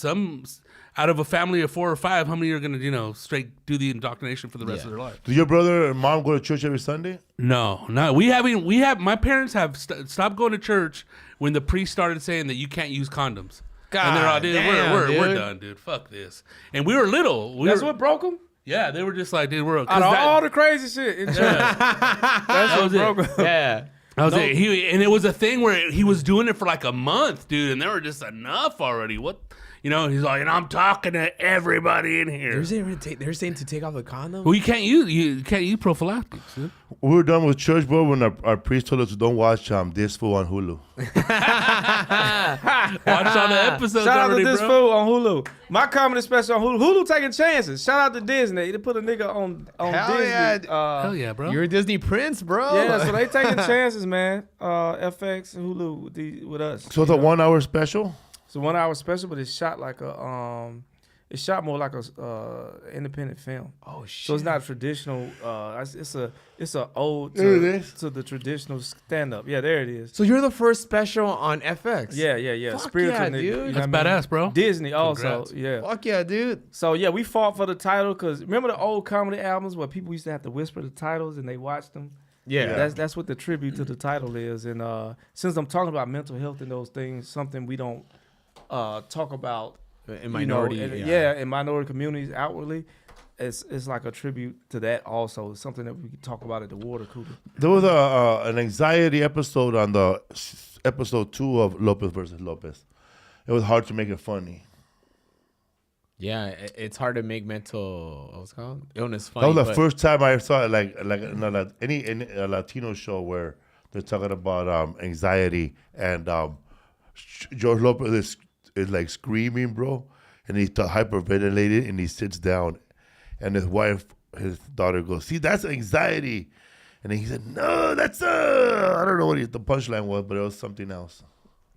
out of a family of 4 or 5, how many are gonna, you know, straight do the indoctrination for the rest of their life? Do your brother and mom go to church every Sunday? No. My parents have stopped going to church when the priest started saying that you can't use condoms. And they're all, God dude, damn, we're dude. done, dude. Fuck this. And we were little. That's what broke them? Yeah, they were just like, dude, we're. Out of all the crazy shit in church, that's what was it. broke 'em. Yeah. I was like, and it was a thing where he was doing it for like a month, dude, and they were just enough already. What, you know? He's like, and I'm talking to everybody in here. They're saying to take off the condom. Well, you can't use prophylactics. Dude. We were done with church, bro, when our priest told us to don't watch This Fool on Hulu. Watch all the episodes Shout out to already, this bro. fool on Hulu. My comedy special on Hulu. Hulu taking chances. Shout out to Disney. They put a nigga on Hell Disney. yeah. Hell yeah, bro. You're a Disney prince, bro. Yeah, so they taking chances, man. FX and Hulu with us. So it's a 1 hour special? It's a 1 hour special, but it's shot like a it's shot more like a independent film. Oh shit. So it's not traditional. It's a ode There it is. to the traditional stand up. Yeah, there it is. So you're the first special on FX. Yeah. Fuck Spiritual yeah, nigga, dude. you know That's what I mean? badass, bro. Disney also, Congrats. yeah. Fuck yeah, dude. So yeah, we fought for the title because remember the old comedy albums where people used to have to whisper the titles and they watched them. Yeah. That's what the tribute to the title is. And since I'm talking about mental health and those things, something we don't talk about In minority. in minority communities outwardly, it's like a tribute to that also. It's something that we can talk about at the water cooler. There was an anxiety episode on the episode 2 of Lopez versus Lopez. It was hard to make it funny. Yeah, it's hard to make mental what's it called illness funny. That was the but- first time I saw it, like in a Latino show where they're talking about anxiety, and George Lopez is like screaming, bro, and he's hyperventilating, and he sits down, and his daughter goes, "See, that's anxiety," and then he said, "No, that's I don't know what the punchline was, but it was something else."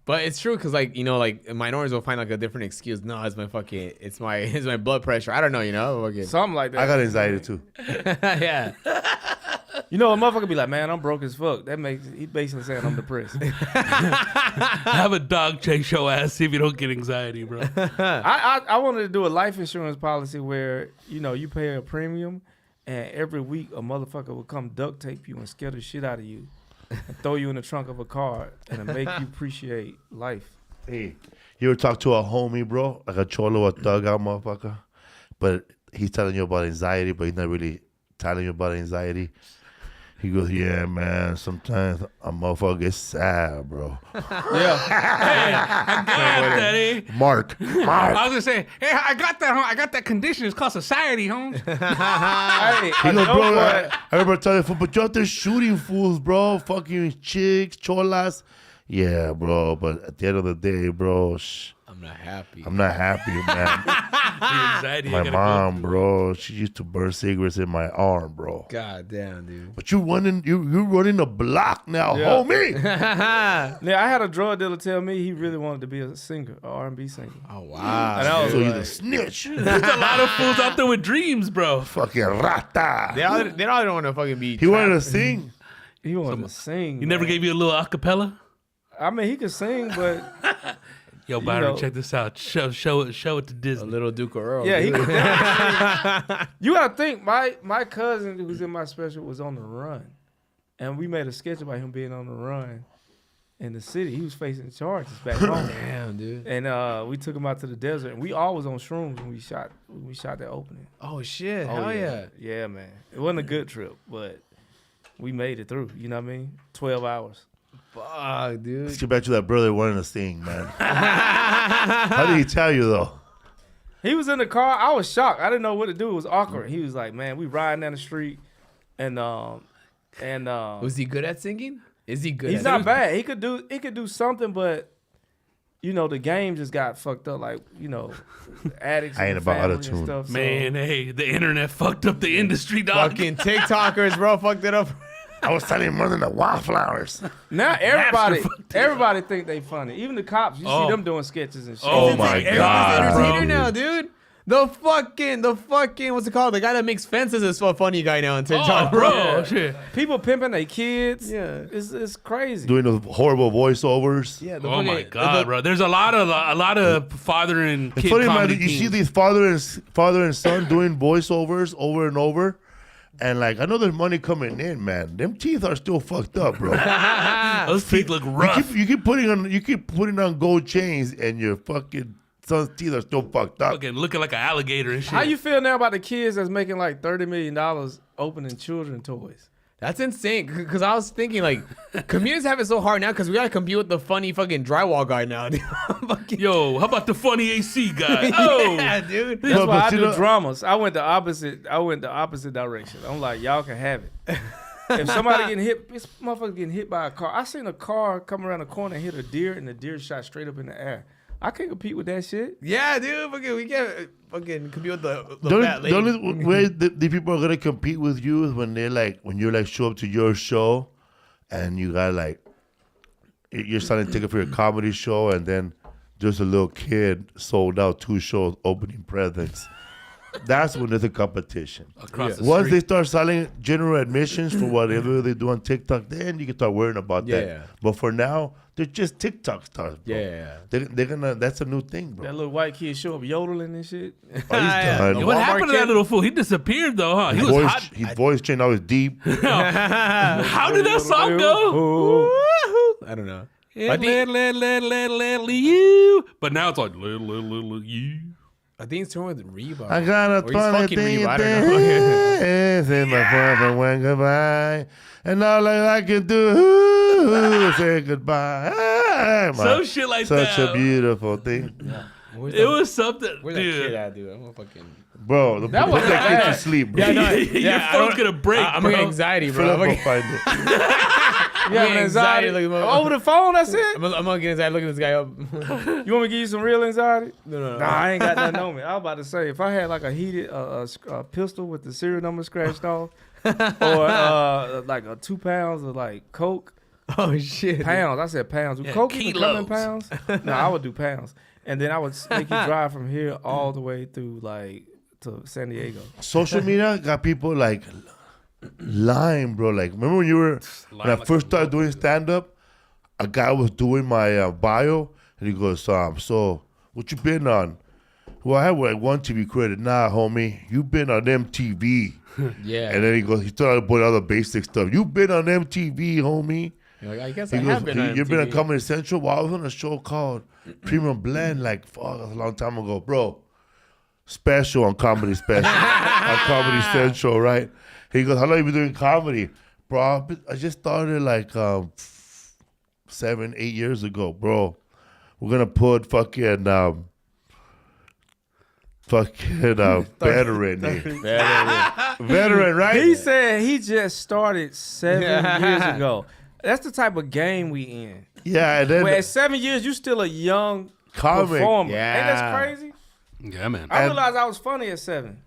But it's true because, like, you know, like minorities will find like a different excuse. No, it's my blood pressure. I don't know, you know, fucking. Something like that. I got anxiety too. Yeah. You know, a motherfucker be like, man, I'm broke as fuck. He basically saying I'm depressed. Have a dog chase your ass, see if you don't get anxiety, bro. I wanted to do a life insurance policy where, you know, you pay a premium and every week a motherfucker will come duct tape you and scare the shit out of you and throw you in the trunk of a car and it'll make you appreciate life. Hey, you ever talk to a homie, bro, like a cholo, a thug out motherfucker, but he's telling you about anxiety, but he's not really telling you about anxiety? He goes, yeah, man, sometimes a motherfucker gets sad, bro. Yeah. Daddy. Mark. I was gonna say, hey, I got that, huh? I got that condition. It's called society, huh? Hey, He goes, bro, boy, I remember telling you, but you're out there shooting fools, bro, fucking chicks, cholas. Yeah, bro, but at the end of the day, bro, I'm not happy. I'm not happy, man. The anxiety you My gotta go mom, through. bro, she used to burn cigarettes in my arm, bro. God damn, dude. But you're running the block now, Yeah. homie. now I had a drug dealer tell me he really wanted to be a singer, an R&B singer. Oh wow. And I was So you're like, the snitch. There's a lot of fools out there with dreams, bro. Fucking rata. They all don't want to fucking be. He wanted to sing. he wanted to sing. He never man. gave you a little acapella? I mean, he could sing, but Yo, Byron, know. check this out. Show it to a Disney. little Duke of Earl. yeah, he dude. could definitely sing. You gotta think, my cousin who's in my special was on the run. And we made a sketch about him being on the run in the city. He was facing charges back home. Damn, dude. And we took him out to the desert. And we all was on shrooms when we shot that opening. Oh shit. Oh, Hell yeah. Yeah, man. It wasn't a good trip, but we made it through. You know what I mean? 12 hours. Fuck, dude. Let's get back to that brother wanting to sing, man. How did he tell you, though? He was in the car. I was shocked. I didn't know what to do. It was awkward. He was like, man, we riding down the street. And Was he good at singing? Is he good? he's at not it? bad. He could do something, but you know, the game just got fucked up. Like, you know, addicts I ain't and about family auto-tune. and stuff. So- Man, hey, the internet fucked up the industry, dog. Fucking TikTokers, bro, fucked it up. I was telling him more than the wildflowers. Now everybody think they funny. Even the cops, you see them doing sketches and shit. Oh my Everyone's God, an entertainer bro. now, dude. The fucking what's it called? The guy that makes fences is a funny guy now on Oh, TikTok, bro. Shit. People pimping their kids. Yeah. It's crazy. Doing those horrible voiceovers. Yeah. Oh my God, bro. There's a lot of father and It's kid funny, man. comedy You see teams. these father and son doing voiceovers over and over. And like, I know there's money coming in, man. Them teeth are still fucked up, bro. Those teeth look rough. You keep putting on gold chains, and your fucking son's teeth are still fucked up. Fucking looking like an alligator and shit. How you feel now about the kids that's making like $30 million opening children toys? That's insane. Because I was thinking, like, comedians have it so hard now because we got to compete with the funny fucking drywall guy now. Dude. Fucking- Yo, how about the funny AC guy? Oh, yeah, dude. That's No, why but I you do know- dramas. I went the opposite direction. I'm like, y'all can have it. If somebody getting hit, this motherfucker getting hit by a car. I seen a car come around the corner and hit a deer, and the deer shot straight up in the air. I can't compete with that shit. Yeah, dude. Fucking, we can't fucking compete with the fat The lady. only way the people are gonna compete with you is when you show up to your show, and you got like you're selling ticket for your comedy show, and then there's a little kid sold out 2 shows opening presents. That's when there's a competition. across the Once street. they start selling general admissions for whatever they do on TikTok, then you can start worrying about that. Yeah. But for now, they're just TikTok stars, bro. Yeah. They're gonna. That's a new thing, bro. That little white kid show up yodeling and shit. Oh, he's done. Yo, what Walmart happened to that kid? little fool? He disappeared though, huh? He was hot. His voice changed. Always deep. How did that song go? Woohoo. I don't know. Yeah, I think- let you. But now it's like let you. I think it's touring with Reba. I got a Or he's funny fucking thing Reba. I don't know. to say my father went goodbye, and all I can do is say goodbye. So shit like Such that. a beautiful thing. It was something, Where's that kid dude. at, dude? I'm gonna fucking. Bro, put was that kid to bad. sleep, bro. Yeah, no, Your I phone's don't- gonna break, I'm bro. getting anxiety, bro. Philip I'm will gonna, find it. You having anxiety? Over the phone, that's it? I'm gonna get anxiety looking this guy up. You want me to give you some real anxiety? No. Nah, I ain't got nothing on me. I was about to say, if I had like a heated pistol with the serial number scratched off, or like 2 pounds of like coke, Oh shit. pounds. I said pounds. Would Yeah, coke even come in kilos. pounds? No, I would do pounds, and then I would make you drive from here all the way through like to San Diego. Social media got people like lying, bro. Like, remember when you were when I like first a started doing stand up? A guy was doing my bio, and he goes, "So what you been on?" Well, I had like one TV credit. Nah, homie, you been on MTV. Yeah. And then he goes, he started putting other basic stuff. You been on MTV, homie. You're like, I guess He I goes, have been on you've been on MTV. Comedy Central. Well, I was on a show called Premium Blend, like fuck, that's a long time ago, bro. Special on Comedy Special on Comedy Central, right? He goes, how long you been doing comedy, bro? I just started like 7, 8 years ago, bro. We're gonna put fucking veteran, veteran, right? He said he just started 7 years ago. That's the type of game we in. Yeah, and then Where at 7 years, you still a young comic. performer. Yeah. Ain't that crazy? Yeah, man. I And- realized I was funny at 7.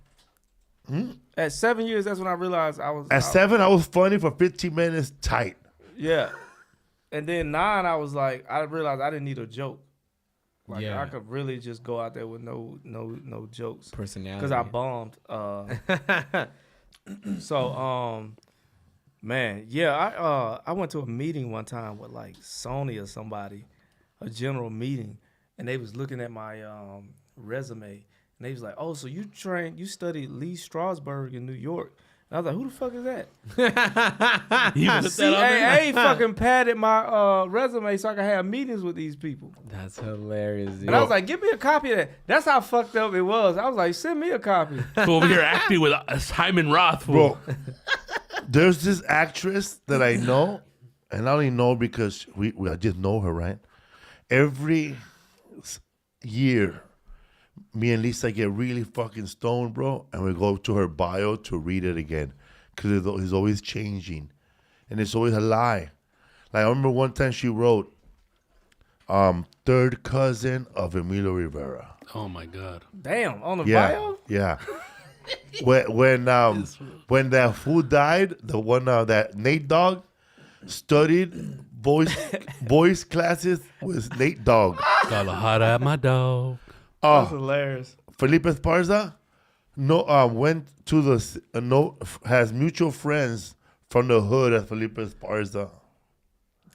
At 7 years, that's when I realized I was. At 7, I was funny for 15 minutes tight. Yeah. And then 9, I was like, I realized I didn't need a joke. Like Yeah. I could really just go out there with no jokes. Personality. Because I bombed. So man, yeah, I went to a meeting one time with like Sony or somebody, a general meeting, and they was looking at my resume, and they was like, "Oh, so you studied Lee Strasberg in New York?" And I was like, "Who the fuck is that?" You put that on there? CAA fucking padded my resume so I could have meetings with these people. That's hilarious, dude. And I was like, "Give me a copy of that." That's how fucked up it was. I was like, "Send me a copy." Go over here acting with Hyman Roth, fool. Bro, there's this actress that I know, and I only know because I just know her, right? Every year, me and Lisa get really fucking stoned, bro, and we go to her bio to read it again because it's always changing, and it's always a lie. Like, I remember one time she wrote, third cousin of Emilio Rivera. Oh my God. Damn, on the Yeah, bio? yeah. when that fool died, the one that Nate Dogg studied voice classes with Nate Dogg. Got a hot at my dog. That's hilarious. Felipe Esparza went to has mutual friends from the hood at Felipe Esparza.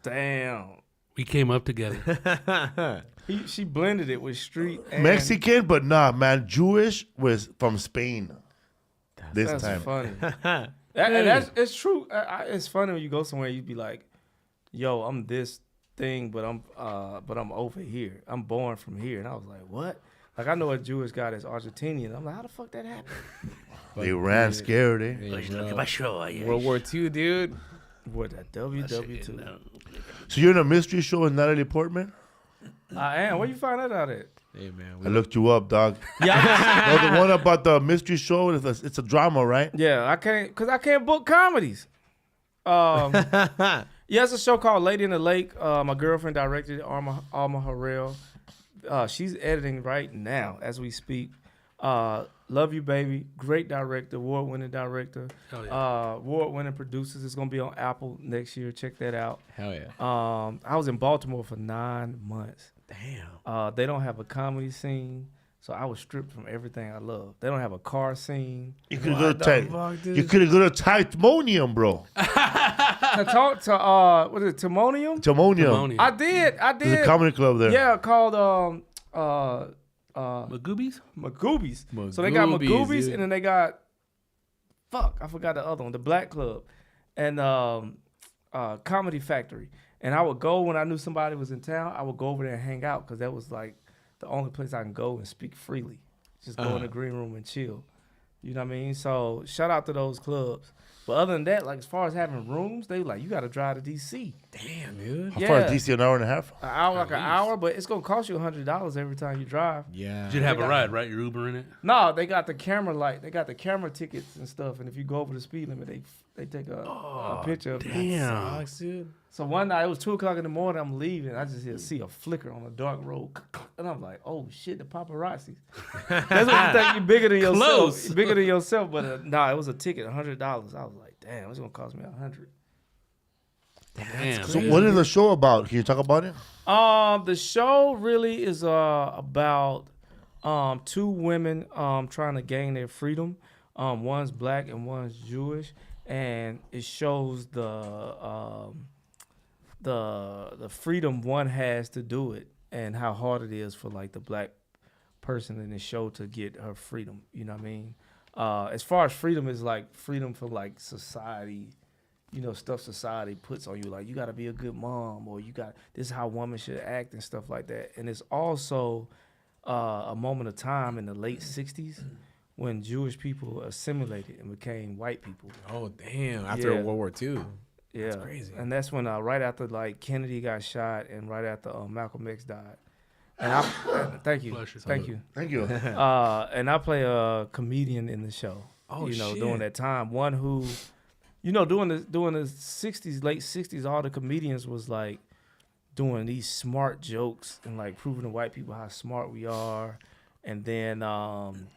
Damn. We came up together. She blended it with street and Mexican, but nah, man, Jewish was from Spain. This That's time. funny. It's true. It's funny when you go somewhere, you be like, "Yo, I'm this thing, but I'm over here. I'm born from here." And I was like, "What?" Like, I know a Jewish guy that's Argentinian. I'm like, "How the fuck that happened?" They ran scared, eh? There you Look at go. my show. Yeah. World War II, dude. What, that WW2? So you're in a mystery show with Natalie Portman? I am. Where you find that out at? Hey, man. I looked you up, dog. Yeah. No, the one about the mystery show, it's a drama, right? Yeah, I can't book comedies. Yeah, it's a show called Lady in the Lake. My girlfriend directed it, Alma Harrell. She's editing right now as we speak. Love You Baby, great director, award-winning director, Hell yeah. award-winning producers. It's gonna be on Apple next year. Check that out. Hell yeah. I was in Baltimore for 9 months. Damn. They don't have a comedy scene, so I was stripped from everything I love. They don't have a car scene. You could go to fuck, dude? you could have go to Timonium, bro. To talk to what is it, Timonium? Timonium. I did. There's a comedy club there. Yeah, called Magoobies? Magoobies. So they got Magoobies, Magoobies, dude. and then they got I forgot the other one, the Black Club, and Comedy Factory. And I would go when I knew somebody was in town. I would go over there and hang out because that was like the only place I can go and speak freely. Just go in the green room and chill. You know what I mean? So shout out to those clubs. But other than that, like as far as having rooms, they like you got to drive to DC. Damn, dude. How far is DC? An hour and a half? An hour, like an hour, but it's gonna cost you $100 every time you drive. Yeah. You did have a ride, right? You're Ubering it. No, they got the camera they got the camera tickets and stuff. And if you go over the speed limit, they take a picture of you. Damn. Sucks, dude. So one night it was 2:00 in the morning. I'm leaving. I just see a flicker on a dark road, and I'm like, "Oh shit, the paparazzi!" That's what you think. You're bigger than yourself. Close. You're bigger than yourself. But nah, it was a ticket, $100. I was like, "Damn, it's gonna cost me $100." Damn. So what is the show about? Can you talk about it? The show really is about two women trying to gain their freedom. One's black and one's Jewish, and it shows the freedom one has to do it and how hard it is for like the black person in the show to get her freedom. You know what I mean? As far as freedom is like freedom for like society, you know, stuff society puts on you. Like you got to be a good mom, or this is how women should act and stuff like that. And it's also a moment of time in the late 60s when Jewish people assimilated and became white people. Oh, damn. After Yeah. World War II. Yeah, That's crazy. And that's when right after like Kennedy got shot and right after Malcolm X died. And thank you, Bless you. thank you. Thank you. And I play a comedian in the show. Oh, you know, shit. during that time, one who, you know, during the 60s, late 60s, all the comedians was like doing these smart jokes and like proving to white people how smart we are. And then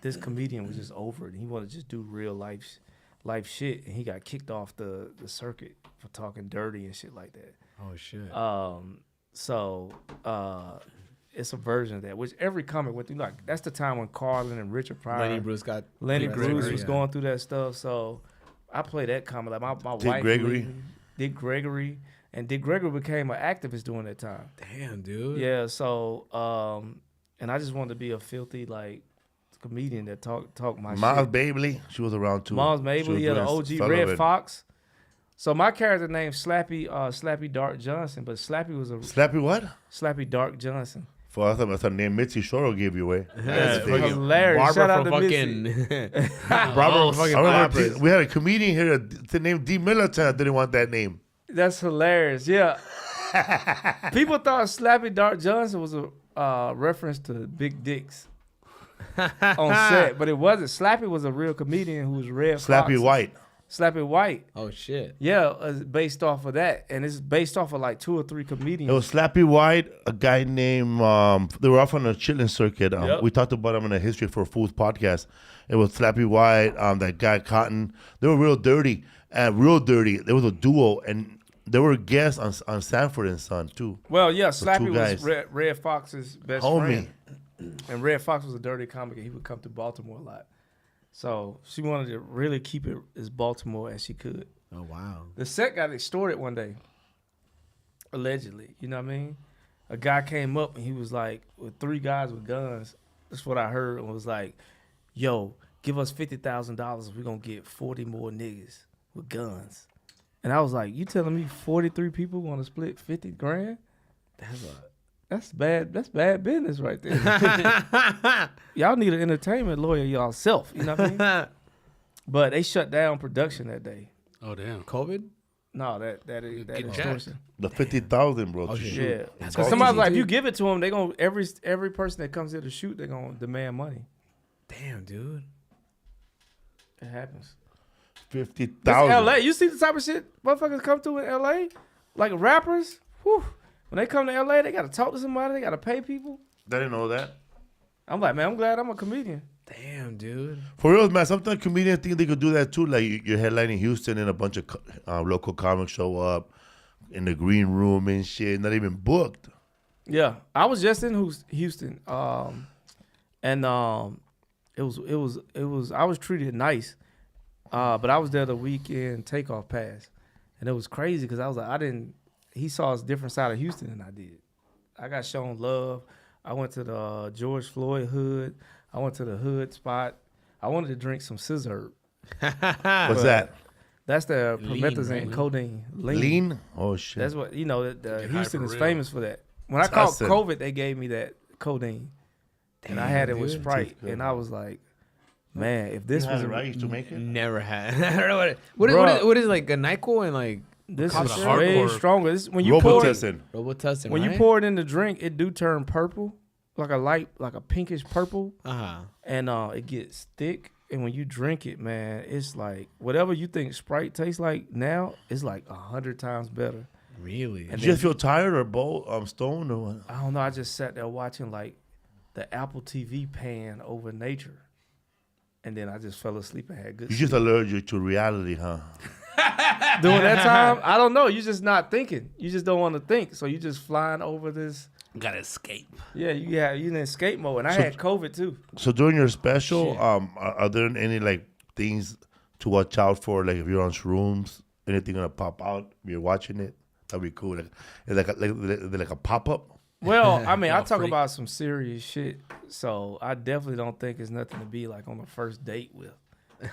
this comedian was just over it. He wanted to just do real life shit, and he got kicked off the circuit for talking dirty and shit like that. Oh, shit. So it's a version of that, which every comic went through. Like that's the time when Carlin and Richard Pryor, Lenny Bruce got... Lenny Yeah, Bruce yeah. was going through that stuff. So I play that comic. Like my Dick wife, Gregory. Dick Gregory, and Dick Gregory became an activist during that time. Damn, dude. Yeah. So and I just wanted to be a filthy like comedian that talk my Miles shit. Babley, she was around too. Miles She Mabel, was yeah, the doing OG fellow Red of it. Fox. So my character named Slappy Dark Johnson, but Slappy was a Slappy what? Slappy Dark Johnson. For I thought that's her name. Mitzi Shoro gave you away. That's Yeah. hilarious. Barbara Shout out from to fucking... Missy. Barbara from fucking I remember Flappers. we had a comedian here named D. Militant didn't want that name. That's hilarious. Yeah. People thought Slappy Dark Johnson was a reference to big dicks on set, but it wasn't. Slappy was a real comedian who was Red Slappy Fox. White. Slappy White. Oh, shit. Yeah, based off of that, and it's based off of like 2 or 3 comedians. It was Slappy White, a guy named, they were off on a chilling circuit. Yep. We talked about him in a History for Fools podcast. It was Slappy White, that guy Cotton. They were real dirty. Real dirty. There was a duo, and they were guests on Sanford and Son, too. Well, yeah, two Slappy guys. was Red Fox's best Homie. friend. And Red Fox was a dirty comic, and he would come to Baltimore a lot. So she wanted to really keep it as Baltimore as she could. Oh, wow. The set got extorted one day, allegedly. You know what I mean? A guy came up, and he was like, with 3 guys with guns. That's what I heard, and was like, yo, give us $50,000 we're going to get 40 more niggas with guns. And I was like, you telling me 43 people want to split 50 grand? That's bad business right there. Y'all need an entertainment lawyer y'all self. You know what I mean? But they shut down production that day. Oh damn. COVID? No, that Get extortion. The 50,000, bro. Oh, to shit. shoot. Yeah, That's because somebody's crazy, like, if dude. you give it to them, they gonna every person that comes here to shoot, they gonna demand money. Damn, dude. It happens. 50,000. It's LA. You see the type of shit motherfuckers come through in LA, like rappers. Whew. When they come to LA, they gotta talk to somebody. They gotta pay people. I didn't know that. I'm like, man, I'm glad I'm a comedian. Damn, dude. For real, man, sometimes comedians think they could do that too. Like you're headlining Houston and a bunch of local comics show up in the green room and shit, not even booked. Yeah, I was just in Houston, and it was I was treated nice, but I was there the weekend takeoff pass, and it was crazy because I was like he saw a different side of Houston than I did. I got shown love. I went to the George Floyd hood. I went to the hood spot. I wanted to drink some scissor. What's that? That's the Lean, promethazine, right? codeine. Lean? Oh shit. That's what the Houston for is real. famous for that. When I caught Tussin. COVID, they gave me that codeine, and I had it with dude. Sprite, and I was like, Man, if this You was had it right, you used to make it. Never had. I don't know what Bruh. what is like a NyQuil and like this Cop is it way hardcore. stronger. This, when you pour it, Robitussin. Robitussin, when right? you pour it in the drink, it do turn purple, like a pinkish purple, and it gets thick. And when you drink it, man, it's like whatever you think Sprite tastes like now, it's like 100 times better. Really? And Did you just feel tired or stoned or what? I don't know. I just sat there watching like the Apple TV pan over nature, and then I just fell asleep and had good. You're just allergic to reality, huh? During that time, I don't know. You're just not thinking. You just don't want to think, so you just flying over this. Gotta escape. Yeah, you in escape mode, and I had COVID too. So during your special, are there any like things to watch out for? Like if you're on shrooms, anything gonna pop out? You're watching it. That'd be cool. Like a pop up. Well, I mean, I Y'all talk freak. about some serious shit, so I definitely don't think it's nothing to be like on the first date with.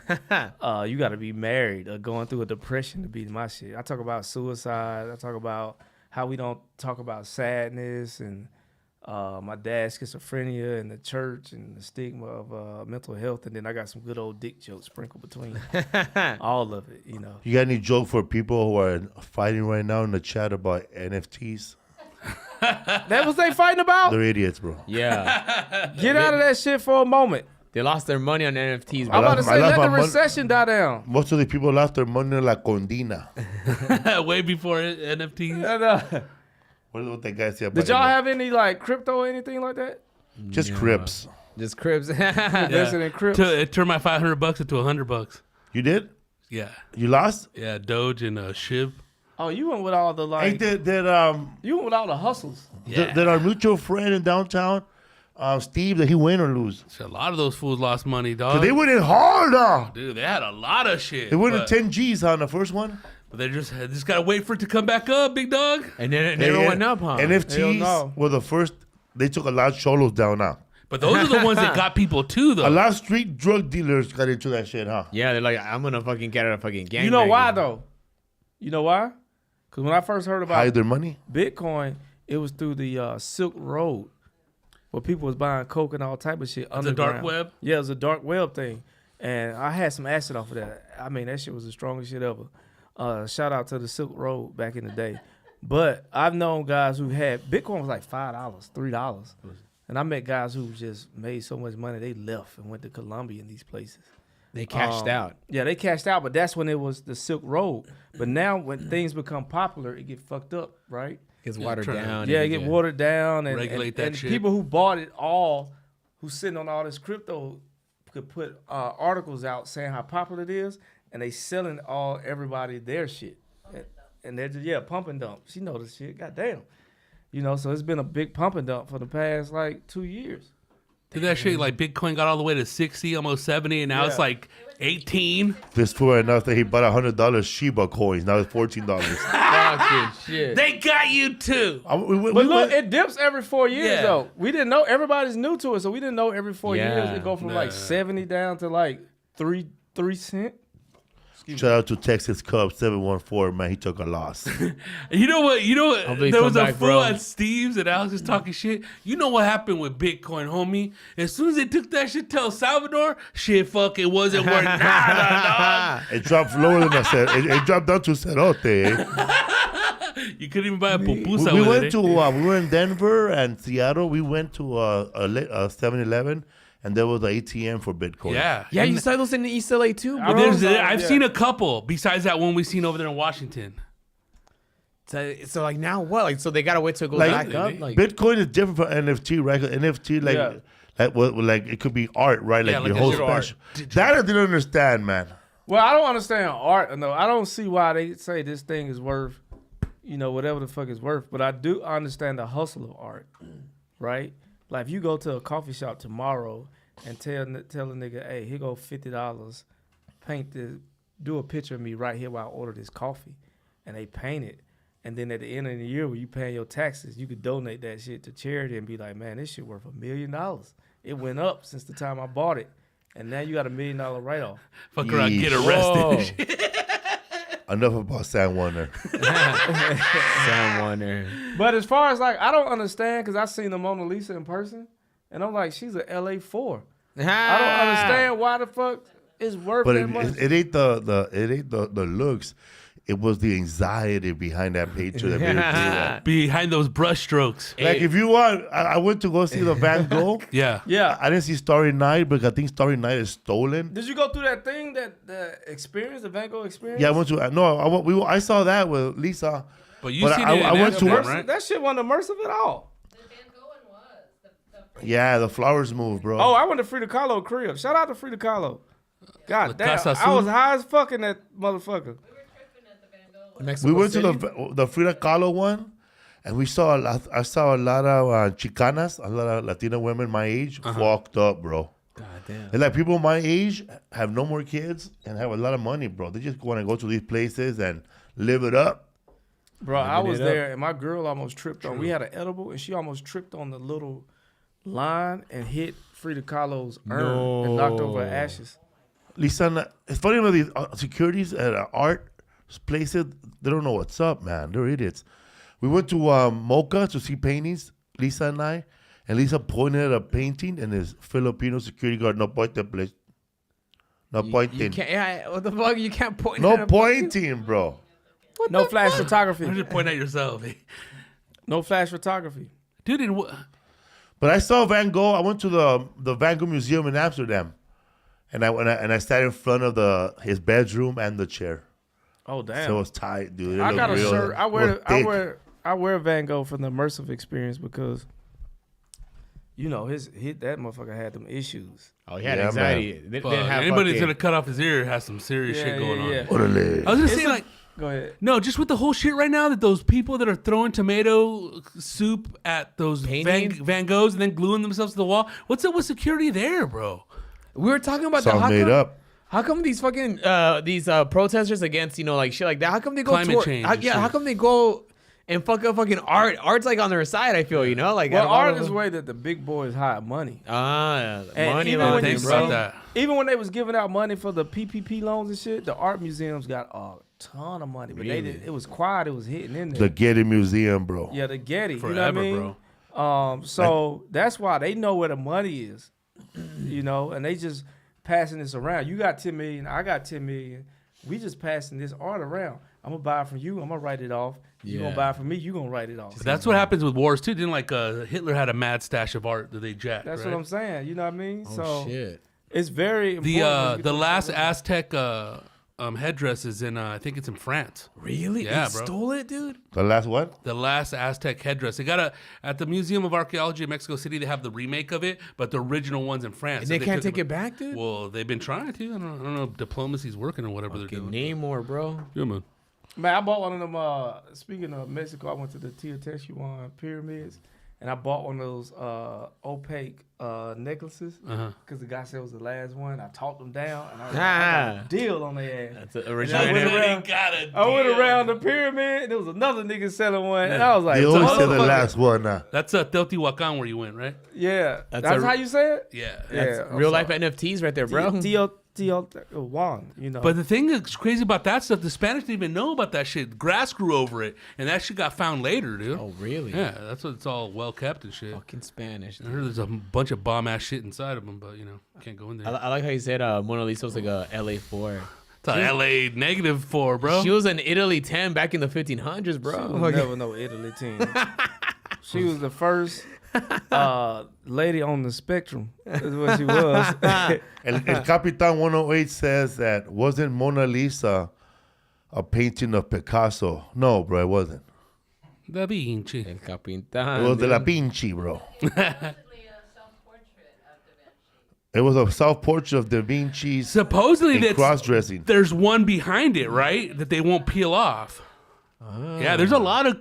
You got to be married or going through a depression to be my shit. I talk about suicide. I talk about how we don't talk about sadness and my dad's schizophrenia and the church and the stigma of mental health. And then I got some good old dick jokes sprinkled between all of it, you know. You got any joke for people who are fighting right now in the chat about NFTs? That was they fighting about? They're idiots, bro. Yeah. Get out of that shit for a moment. They lost their money on NFTs. I'm about to I say, lost let the my mon- recession die down. Most of the people lost their money in La Condina. Way before NFTs. And, What that guy said? did y'all have any like crypto or anything like that? Just Crips? Just cribs. Invested in crypto? It turned my $500 into $100. You did? Yeah. You lost? Yeah. Doge and Shib. Oh, you went with all the like. Ain't You went with all the hustles. Yeah. that our mutual friend in downtown, Steve, that he win or lose? So a lot of those fools lost money, dog. So they went in hard, Dude, they had a lot of shit. They went in but- 10 G's on the first one. But they just gotta wait for it to come back up, big dog. And then it never went up, huh? Hell NFTs no. were the first. They took a lot of cholos down now. But those are the ones that got people too, though. A lot of street drug dealers got into that shit, huh? Yeah, they're like, I'm gonna fucking get out of fucking gang. You know why though? You know why? Because when I first heard about Hide their money. Bitcoin, it was through the Silk Road, where people was buying coke and all type of shit the underground. dark web? Yeah, it was a dark web thing, and I had some acid off of that. I mean, that shit was the strongest shit ever. Shout out to the Silk Road back in the day. But I've known guys who had Bitcoin was like $5, $3, and I met guys who just made so much money they left and went to Colombia and these places. They cashed out. Yeah, they cashed out, but that's when it was the Silk Road. But now when things become popular, it get fucked up, right? Gets watered trying to- down. Yeah, it get watered down, and Regulate that and shit. people who bought it all, who's sitting on all this crypto, could put articles out saying how popular it is, and they selling everybody their shit, and they're just pump and dump. She know this shit, goddamn, you know. So it's been a big pump and dump for the past like 2 years. Did that shit like Bitcoin got all the way to 60, almost 70, and now it's Yeah. like 18. This fool enough that he bought $100 Shiba coins. Now it's $14. Fucking shit. They got you too. But look, it dips every 4 years Yeah. though. We didn't know. Everybody's new to it, so we didn't know every 4 years it go from like Nah. 70 down to like 3 cents. Shout out to Texas Cub 714, man. He took a loss. You know what? Hopefully There come was a back, fool bro. at Steve's and Alex is talking shit. You know what happened with Bitcoin, homie? As soon as they took that shit to El Salvador, shit fucking wasn't worth nada, It dropped lower than I said. It dropped down to Cerote. Eh? dog. You couldn't even buy a pupusa We with went it. to we were in Denver and Seattle. We went to a 7-Eleven, and there was an ATM for Bitcoin. Yeah. Yeah, And you saw those in the East LA too, bro. I've Yeah. seen a couple besides that one we seen over there in Washington. So like now what? Like so they gotta wait till it goes Like, back up. Like Bitcoin is different from NFT, right? 'Cause NFT, like, Yeah. like it could be art, right? Like Yeah, like your whole digital art. special. That I didn't understand, man. Well, I don't understand art. No, I don't see why they say this thing is worth, whatever the fuck it's worth. But I do understand the hustle of art, right? Like if you go to a coffee shop tomorrow and tell a nigga, hey, here go $50, paint this, do a picture of me right here while I order this coffee, and they paint it. And then at the end of the year, when you paying your taxes, you could donate that shit to charity and be like, man, this shit worth $1 million. It went up since the time I bought it. And now you got $1 million write-off. Fuck around, get Yeesh. arrested. Enough about San Warner. Sam Warner. But as far as like, I don't understand because I seen the Mona Lisa in person, and I'm like, she's a LA 4. I don't understand why the fuck it's worth But that much. it ain't the looks. It was the anxiety behind that picture that made her do that. Behind those brush strokes. Like if you want, I went to go see the Van Gogh. Yeah. Yeah. I didn't see Starry Night because I think Starry Night is stolen. Did you go through that thing, the Van Gogh experience? Yeah, I went to. No, I saw that with Lisa. But you But seen I it in went to- Amsterdam, right? That shit wasn't immersive at all. The Van Gogh one was. The Yeah, the flowers move, bro. Oh, I went to Frida Kahlo crib. Shout out to Frida Kahlo. God La damn, Casa I was Azul. high as fuck in that motherfucker. we were tripping at the Van Gogh one. Mexico We went to City? the Frida Kahlo one, and we saw I saw a lot of Chicanas, a lot of Latina women my age, fucked up, bro. God damn. And like people my age have no more kids and have a lot of money, bro. They just want to go to these places and live it up. Bro, I was it up. there and my girl almost tripped on. We had an edible and she almost tripped on the little line and hit Frida Kahlo's urn and knocked over her ashes. Lisa, it's funny about these securities at art places. They don't know what's up, man. They're idiots. We went to Mocha to see paintings, Lisa and I. And Lisa pointed at a painting, and this Filipino security guard, no pointing, please. No You pointing. can't, yeah, what the fuck? You can't point. No at a- pointing, bro. No flash Why photography. don't you point at yourself? No flash photography. Dude, But I saw Van Gogh. I went to the Van Gogh Museum in Amsterdam, and I sat in front of his bedroom and the chair. Oh damn. So it was tight, dude. It I looked got a real. shirt. It was thick. I wear Van Gogh for the immersive experience because you know that motherfucker had them issues. Oh, he had Yeah, anxiety. man. They fuck, didn't have anybody that's fucking- gonna cut off his ear has some serious shit going on. Orale. I was gonna It's say a- like. Go ahead. No, just with the whole shit right now that those people that are throwing tomato soup at those Painting? Van Goghs and then gluing themselves to the wall. What's up with security there, bro? We were talking about It's all made up. How come these fucking these protesters against like shit like that? How come they go Climate toward, change How, and yeah, shit. how come they go and fuck up fucking art? Art's like on their side. I feel like Well, out of all art of is them- way that the big boys hide money. yeah, And money even when laundering, you Think see- bro. about that. Even when they was giving out money for the PPP loans and shit, the art museums got a ton of money, but they Really? did. It was quiet. It was hitting in there. The Getty Museum, bro. Yeah, the Getty. Forever, you know what I mean? So that's why they know where the money is, you know, and they just passing this around. You got 10 million, I got 10 million. We just passing this art around. I'm gonna buy it from you. I'm gonna write it off. You gonna Yeah. buy it from me. You gonna write it off. That's what happens with wars too. Didn't like Hitler had a mad stash of art that they jacked. That's right? what I'm saying. You know what I mean? Oh so shit. it's very important. The last Aztec headdress is in I think it's in France. Really? Yeah, They bro. stole it, dude. The last one? The last Aztec headdress. They got at the Museum of Archaeology in Mexico City. They have the remake of it, but the original one's in France. And So they can't took take it back, dude. Well, they've been trying to. I don't know if diplomacy's working or whatever they're doing. Name more, bro. Yeah, man. Man, I bought one of them. Speaking of Mexico, I went to the Teotihuacan pyramids, and I bought one of those opaque necklaces because the guy said it was the last one. I talked them down, and I was like, I got a deal on their ass. That's an And original. I went around- I went around the pyramid, and there was another nigga selling one, and I was like, They always say the "Motherfucker." last one now. That's Teotihuacan where you went, right? Yeah, That's that's a- how you say it. Yeah. Yeah, I'm Real life sorry. NFTs right there, bro. Teotihuacan, you know. But the thing that's crazy about that stuff, the Spanish didn't even know about that shit. Grass grew over it, and that shit got found later, dude. Oh, really? Yeah, that's what it's all well kept and shit. Fucking Spanish. I heard there's a bunch of bomb ass shit inside of them, but can't go in there. I like how you said Mona Lisa was like a LA4. It's a LA -4, bro. She was an Italy 10 back in the 1500s, bro. She was never no Italy team. She was the first lady on the spectrum. That's what she was. El Capitan 108 says that wasn't Mona Lisa a painting of Picasso? No, bro, it wasn't. Da Vinci. El Capitan. It was de la dude. Pinchi, bro. Supposedly a self-portrait of Da Vinci. It was a self-portrait of Da Vinci's Supposedly in that's cross-dressing. there's one behind it, right? That they won't peel off. Yeah, there's a lot of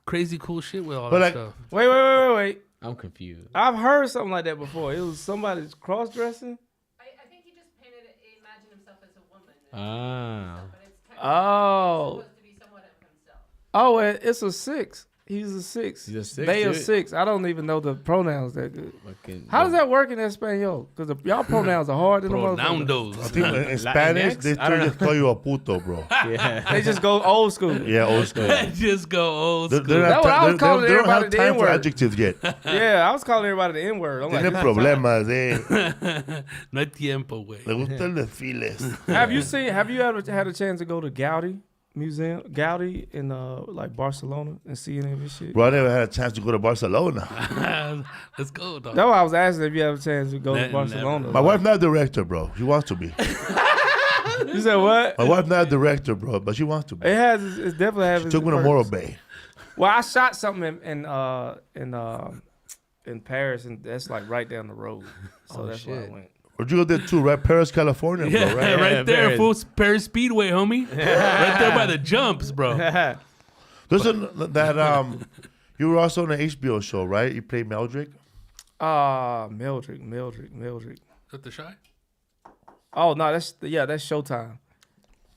crazy cool shit with all But that like- stuff. Wait. I'm confused. I've heard something like that before. It was somebody's cross-dressing. I think he just painted it, he imagined himself as a woman. Ah. But it's technically Oh. supposed to be somewhat of himself. Oh, it's a 6. He's a 6. He's a 6, They are dude. 6. I don't even know the pronouns that good. Fucking- How does that work in Espanol? Because y'all pronouns are hard than the motherfucker. I Pronouns. think in Spanish, Latinx? they I don't just call you a puto, bro. Yeah. They just go old school. Yeah, old school. Just go old They school. don't have That's what I was they calling don't everybody have the time for N-word. adjectives yet. Yeah, I was calling everybody the N-word. I'm Tiene like, problemas, eh. No hay tiempo, güey. Le gustan los files. have you ever had a chance to go to Gaudi Museum, Gaudi in like Barcelona and see any of this shit? Bro, I never had a chance to go to Barcelona. Let's go, dog. That's why I was asking if you have a chance to go to Never. Barcelona. My wife not a director, bro. She wants to be. You said what? My wife not a director, bro, but she wants to be. It definitely has. She its took me to perks. Morro Bay. Well, I shot something in Paris, and that's like right down the road. So that's why I shit. went. Where'd you go there too? Right, Paris, California, bro. Yeah, Right. right there, Paris. full Paris Speedway, homie. Right there by the jumps, bro. Listen, you were also on an HBO show, right? You played Meldrick. Mildred. At the Shy? Oh no, that's Showtime.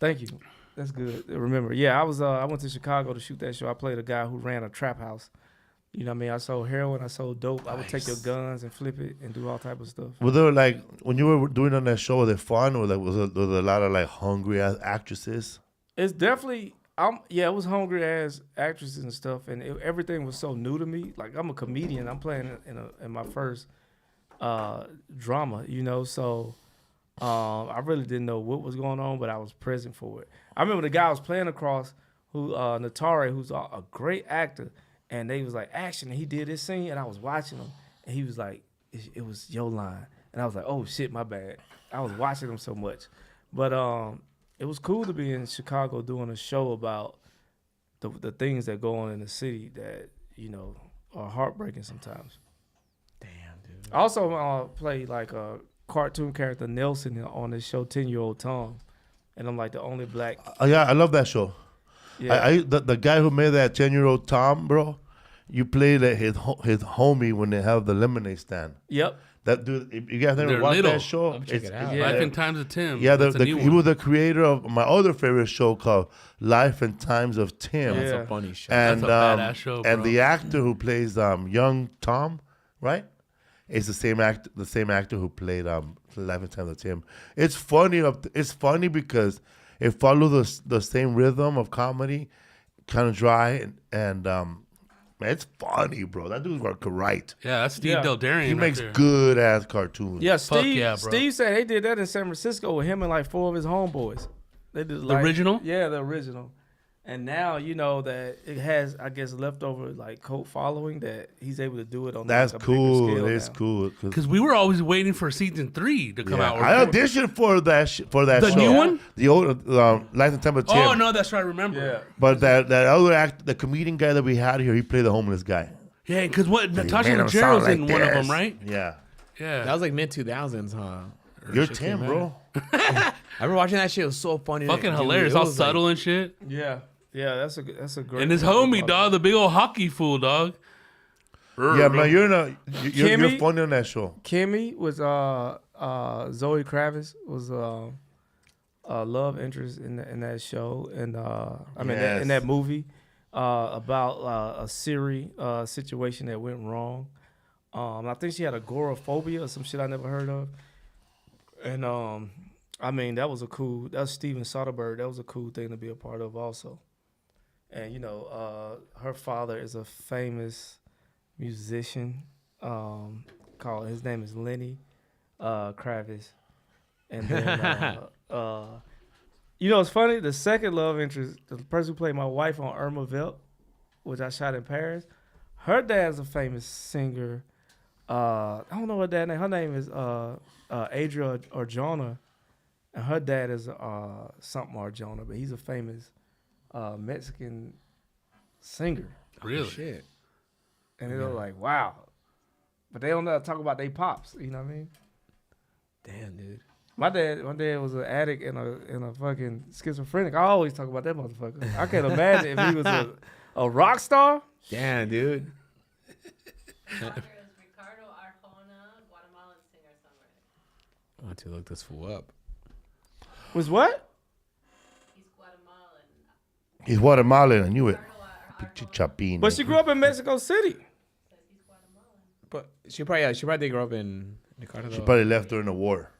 Thank you. That's good. Remember, yeah, I went to Chicago to shoot that show. I played a guy who ran a trap house. You know what I mean? I sold heroin, I sold dope. I would take your guns and flip it and do all type of stuff. Were there like when you were doing on that show? Were they fun, or like was there a lot of like hungry ass actresses? It's definitely it was hungry ass actresses and stuff, and everything was so new to me. Like I'm a comedian. I'm playing in my first drama, you know, so I really didn't know what was going on, but I was present for it. I remember the guy I was playing across, who Natare, who's a great actor, and they was like action, and he did this scene, and I was watching him, and he was like, it was your line, and I was like, oh shit, my bad. I was watching him so much, but it was cool to be in Chicago doing a show about the things that go on in the city that, you know, are heartbreaking sometimes. Damn, dude. I also played like a cartoon character Nelson on this show, 10-Year-Old Tom, and I'm like the only black. Yeah, I love that show. Yeah, The guy who made that 10-year-old Tom, bro, you played his homie when they have the lemonade stand. yep. That dude, if you guys never They're watched little. that show? I'll check it out. Yeah. Life and Times of Tim. Yeah, That's a new he one. was the creator of my other favorite show called Life and Times of Tim. That's Yeah. a funny show. And That's a badass show, and bro. the actor who plays young Tom, right? Is the same actor who played Life and Times of Tim. It's funny. It's funny because it follows the same rhythm of comedy, kind of dry and man, it's funny, bro. That dude's working right. Yeah, that's Steve Yeah. Del Darian. He right makes there. good ass cartoons. Yeah, Fuck Steve. yeah, bro. Steve said they did that in San Francisco with him and like 4 of his homeboys. They did The original? Yeah, the original. And now you know that it has, I guess, leftover like cult following that he's able to do it on. That's like, a bigger cool. scale It's now. cool. Because we were always waiting for season 3 to come out. I auditioned for that The show. new one? The old Life and Times of Tim. Oh, no, that's right. I remember. Yeah. But that other the comedian guy that we had here, he played the homeless guy. Yeah, because Natasha made him sound Leggero's like in one of this. them, right? Yeah. Yeah. That was like mid 2000s, huh? You're shit Tim, came bro. I remember watching that shit. It was so funny. Fucking Dude, hilarious. it All was like- subtle and shit. Yeah, that's a great. And his homie, dog, the big old hockey fool, dog. Yeah, man, you're Kimmy? funny on that show. Kimmy was Zoe Kravitz was a love interest in that show, and Yes. in that movie about a Siri situation that went wrong. I think she had agoraphobia or some shit I never heard of, and I mean that was Steven Soderbergh. That was a cool thing to be a part of also, and you know her father is a famous musician. His name is Lenny Kravitz, and then you know it's funny. The second love interest, the person who played my wife on Irma Velt, which I shot in Paris, her dad's a famous singer. I don't know her dad's name. Her name is Adria Arjona, and her dad is something Arjona, but he's a famous Mexican singer. Really? Shit. And they're like, wow. But they don't know how to talk about their pops, you know what I mean? Damn, dude. My dad was an addict and a fucking schizophrenic. I always talk about that motherfucker. I can't imagine if he was a rock star. Damn, dude. Father is Ricardo Arjona, Guatemalan singer-songwriter. I want to look this fool up. Was what? He's Guatemalan. He's Guatemalan. I knew it. Ricardo Chapin. But she grew up in Mexico City. But she probably grew up in Nicaragua. She probably left during the war.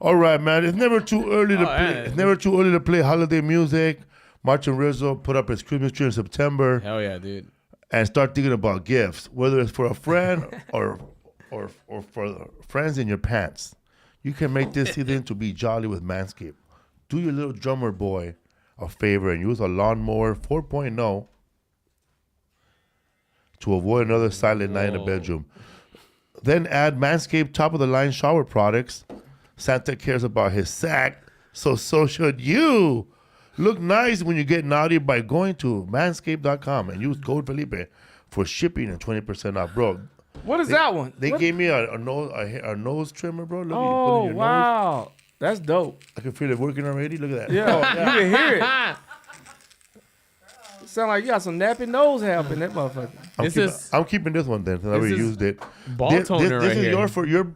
All right, man. It's never too early to play. yeah. It's never too early to play holiday music. Martin Rizzo put up his Christmas tree in September Hell yeah, dude. and start thinking about gifts, whether it's for a friend or for friends in your pants. You can make this season to be jolly with Manscaped. Do your little drummer boy a favor and use a lawnmower 4.0 to avoid another silent night in the bedroom. Then add Manscaped top-of-the-line shower products. Santa cares about his sack, so should you. Look nice when you get naughty by going to manscaped.com and use code Felipe for shipping and 20% off, bro. What is that one? They What? gave me a nose trimmer, bro. Look, you put it Oh, in your nose. wow. That's dope. I can feel it working already. Look at that. Yeah, you can hear it. Sound like you got some nappy nose hair up in that motherfucker. I'm keeping this one then, since I already is used it. ball This toner right is here. yours for your.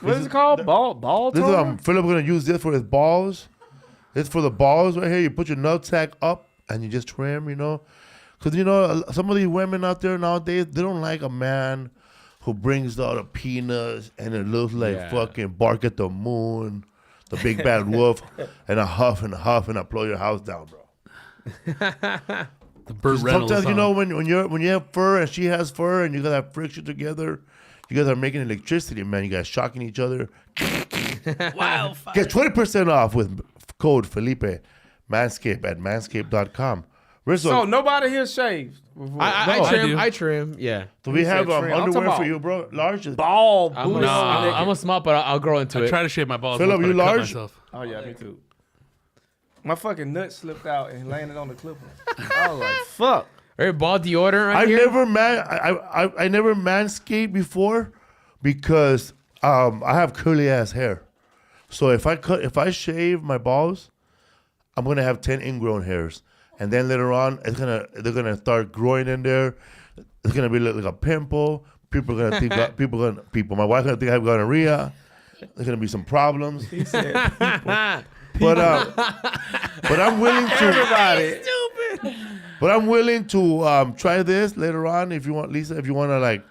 What is it called? Ball This is toner? Philip gonna use this for his balls. It's for the balls right here. You put your nutsack up and you just trim, because some of these women out there nowadays, they don't like a man who brings out the peanuts and it looks like fucking Bark at the Moon, the big bad wolf, and a huff and a blow your house down, bro. The Burt Reynolds Sometimes song. when you have fur and she has fur and you guys have friction together, you guys are making electricity, man. You guys shocking each other. Wildfire. Get 20% off with code Felipe Manscaped at manscaped.com. Rizzo, So nobody here shaves. before. I trim. Yeah. do we have said trim. I'm underwear talking for you, bro? Large? Ball I'm booty. a small, but I'll grow into I it. try to shave my balls. Philip, once, you but I cut large? myself. Oh, yeah, me too. My fucking nut slipped out and landed on the clipper. I was like, fuck. Or ball deodorant right I here. I never manscaped before because I have curly ass hair. So if I shave my balls, I'm gonna have 10 ingrown hairs, and then later on they're gonna start growing in there. It's gonna be like a pimple. People are gonna think my wife's gonna think I have gonorrhea. There's gonna be some problems. He said, But I'm willing to. everybody. But I'm willing to try this later on if you want, Lisa. If you want to like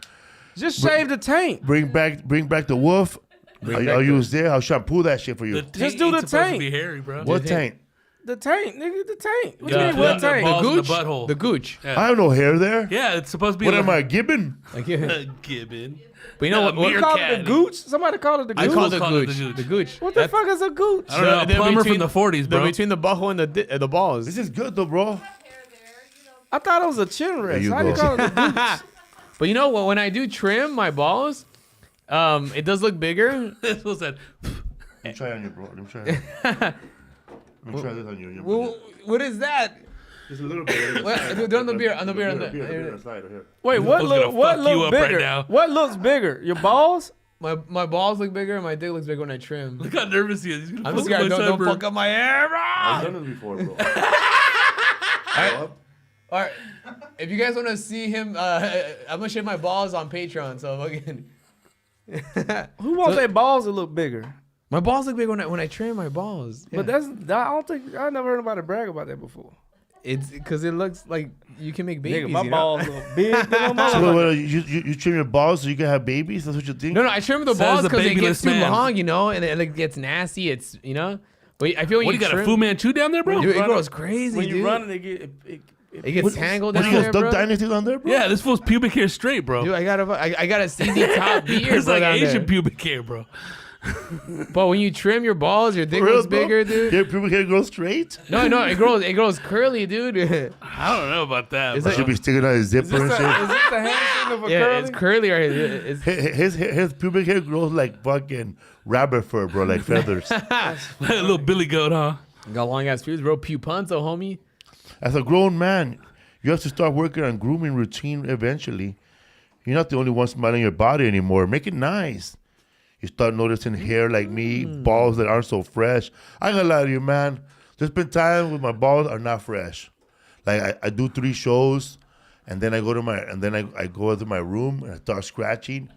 Just shave the taint. bring back the wolf, I'll use there. I'll shampoo that shit for you. Just do the ain't supposed to tank. be hairy, bro. What taint? The taint, nigga, the taint. What Yeah, you mean, what the taint? balls in the gooch? butthole. The gooch. I have no hair there. Yeah, it's supposed to be. What like am I, Gibbon? Like, Gibbon. but you know what? You call it the gooch? Somebody call it the I gooch? call it the call it the gooch. gooch. The gooch. What the fuck is a gooch? I don't know. A The- plumber between- from the 40s, bro. Between the butthole and the balls. This is good though, bro. I thought it was a chin rest. you How do you go. call it a gooch? But you know what? When I do trim my balls, it does look bigger. This was that. Let me try on you, bro. Let me try. Let me try this on you. Well, what is that? Just a little bit. What? Do on the beer. On the beer. On Here, the. here, on the side, right here. Wait, what was gonna look? What fuck you look up right bigger? now. What looks bigger? Your balls? My balls look bigger. And my dick looks bigger when I trim. Look how nervous he is. He's gonna I'm fuck just scared. my Don't sunburn. fuck up my hair, bro. I've done this before, bro. All right. If you guys want to see him, I'm gonna shave my balls on Patreon. So fucking. Who wants their balls to look bigger? My balls look big when I trim my balls. But I don't think I never heard nobody brag about that before. It's because it looks like you can make babies. Nigga, my you know? balls look big. than a So motherfucker. you trim your balls so you can have babies? That's what you think? No, I trim the Says balls the because it gets babyless too man. long, and it like, gets nasty. It's But I feel when What, you got a trim, Fu Manchu down there, bro? dude, it run grows crazy, when dude. you run, it It gets tangled What down you there, got bro. Duck Dynasty on there, bro? Yeah, this fool's pubic hair straight, bro. Dude, I got a CZ top beard, It's bro, like down Asian there. pubic hair, bro. But when you trim your balls, your dick For real, looks bro? bigger, dude. Your pubic hair grows straight? No, it grows curly, dude. I don't know about that, Is bro. it- Should be sticking out his zipper and Is shit. this the hand of a Yeah, curly? it's curly. Or it's, His pubic hair grows like fucking rabbit fur, bro, like feathers. A little billy goat, huh? got long ass pubes, bro. Pupunto, homie. As a grown man, you have to start working on grooming routine eventually. You're not the only one smiling your body anymore. Make it nice. You start noticing hair like me, balls that aren't so fresh. I ain't gonna lie to you, man. There's been times when my balls are not fresh. Like I do 3 shows, and then I go to I go into my room and I start scratching,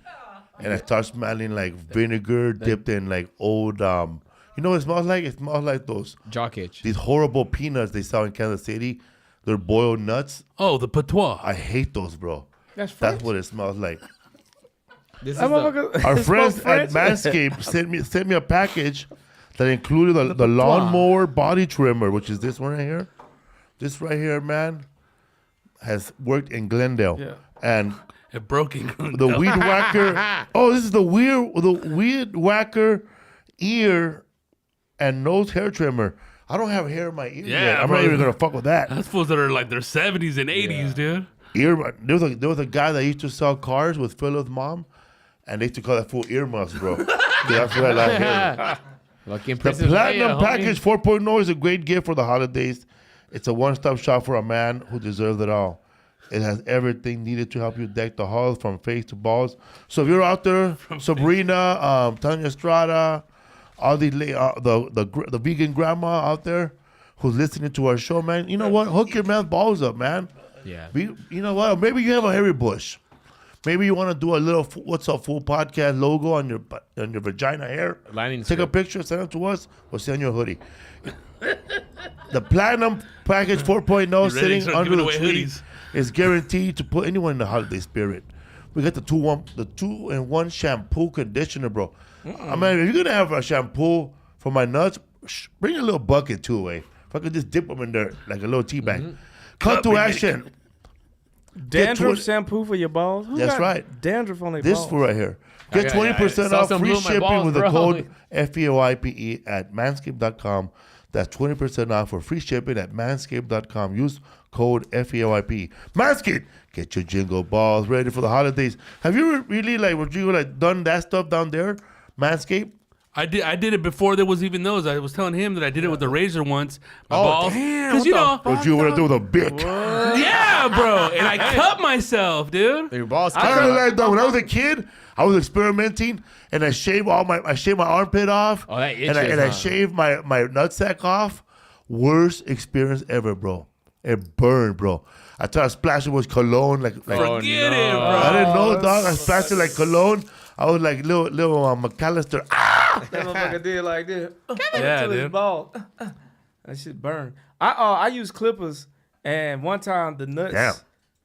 and I start smelling like vinegar dipped in like old. You know what it smells like? It smells like those Jock itch. these horrible peanuts they sell in Kansas City. They're boiled nuts. Oh, the patois. I hate those, bro. That's French. That's what it smells like. This is That the, motherfucker- Our it friends smells at French. Manscaped sent me a package that included the lawnmower body trimmer, which is this one right here. This right here, man, has worked in Glendale. Yeah. And It broke in. the weed whacker. Oh, this is the weed whacker ear and nose hair trimmer. I don't have hair in my ear Yeah, yet. I'm bro. not even gonna fuck with that. That's fools that are like their 70s and 80s, dude. There was a guy that used to sell cars with Phil's mom, and they used to call that fool earmuffs, bro. Yeah, that's what I like hearing. Lucky in The prison. Platinum Hey, Package 4.0 is a great gift for the holidays. It's a one-stop shop for a man who deserves it all. It has everything needed to help you deck the halls from face to balls. So if you're out there, Sabrina, Tanya Estrada, all these the vegan grandma out there who's listening to our show, man, you know what? Hook your man's balls up, man. Yeah. You know what? Maybe you have a hairy bush. Maybe you want to do a little "What's Up Fool" podcast logo on your vagina hair. Lining Take a strip. picture, send it to us. We'll send you a hoodie. The Platinum Package 4.0 ready to sitting start under giving the away tree hoodies? is guaranteed to put anyone in the holiday spirit. We got the 2-in-1 shampoo conditioner, bro. I mean, if you're gonna have a shampoo for my nuts, bring a little bucket too, eh? If I could just dip them in there like a little tea bag. Cut to action. Dandruff Get shampoo for your balls? Who That's got right. Dandruff on their This balls? fool right here. Get I 20% saw off some free blue in my shipping balls, with the bro. code FEOIPE at manscaped.com. That's 20% off for free shipping at manscaped.com. Use code FEOIPE. Manscaped, get your jingle balls ready for the holidays. Have you really done that stuff down there, Manscaped? I did it before there was even those. I was telling him that I did it with the razor once. My balls. damn, Because, you know. What you want to do with a bic? Yeah, bro. And I cut myself, dude. Your balls. I kind of like that. When I was a kid, I was experimenting, and I shaved my armpit off, Oh, that and I itches, huh? shaved my nutsack off. Worst experience ever, bro. It burned, bro. I tried to splash it with cologne, like Forget it, bro. I didn't know, dog. I splashed it like cologne. I was like little McAllister. Ah! That motherfucker did like this. Yeah, to his dude. ball. That shit burned. I use clippers, and one time the nuts. Damn.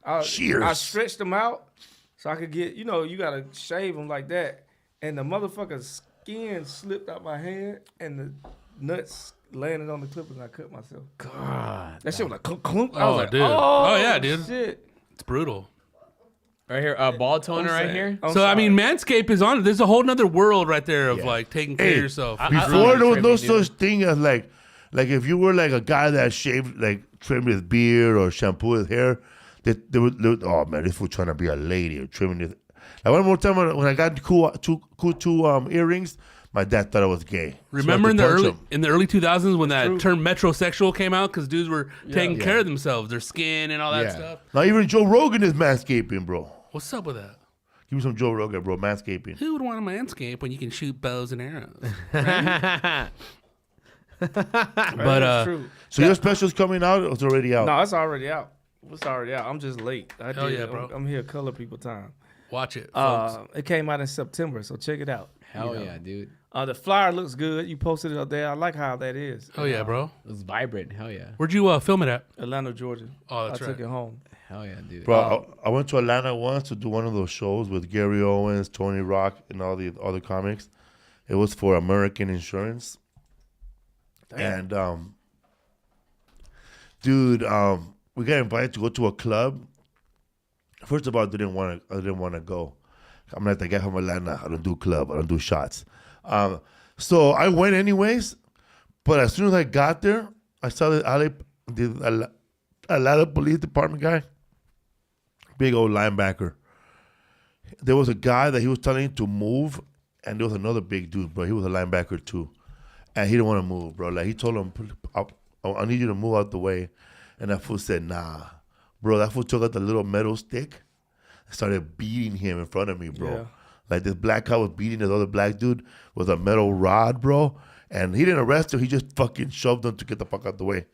I Shears. stretched them out so I could get. You know, you gotta shave them like that, and the motherfucker's skin slipped out my hand, and the nuts landed on the clippers, and I cut myself. God. That shit was like clunk, clunk. I Oh, was like, dude. oh, Oh, yeah, dude. Shit. It's brutal. Right here, ball toner right here. I'm So, I sorry. mean, Manscaped is on it. There's a whole nother world right there of Yeah. like taking care Hey, of yourself. Before there was no trimming, dude. such thing as like if you were like a guy that shaved, like trimmed his beard or shampoo his hair, they would, oh man, this fool trying to be a lady or trimming his. Like one more time when I got two earrings, my dad thought I was gay. Remember So I had to punch him. in the early 2000s when that term metrosexual came out because dudes were taking Yeah. care of themselves, their skin and all that Yeah. stuff. Now even Joe Rogan is manscaping, bro. What's up with that? Give me some Joe Rogan, bro. Manscaping. Who would want a manscape when you can shoot bows and arrows? That's But true. So your special's coming out? Or it's already out. No, it's already out. It's already out. I'm just late. Hell yeah, bro. I'm here color people time. watch it, folks. It came out in September, so check it out. Hell yeah, dude. The flyer looks good. You posted it up there. I like how that is. Oh yeah, bro. It was vibrant. Hell yeah. Where'd you film it at? Atlanta, Georgia. Oh, that's I took right. it home. Hell yeah, dude. Bro, I went to Atlanta once to do one of those shows with Gary Owens, Tony Rock, and all the other comics. It was for American Insurance. And dude, we got invited to go to a club. First of all, I didn't want to go. I'm not the guy from Atlanta. I don't do club. I don't do shots. So I went anyways. But as soon as I got there, I saw the Atlanta Police Department guy. Big old linebacker. There was a guy that he was telling to move, and there was another big dude, bro. He was a linebacker too, and he didn't want to move, bro. Like he told him, "I need you to move out the way," and that fool said, "Nah, bro." That fool took out the little metal stick and started beating him in front of me, bro. Yeah. Like this black guy was beating this other black dude with a metal rod, bro. And he didn't arrest him. He just fucking shoved him to get the fuck out the way.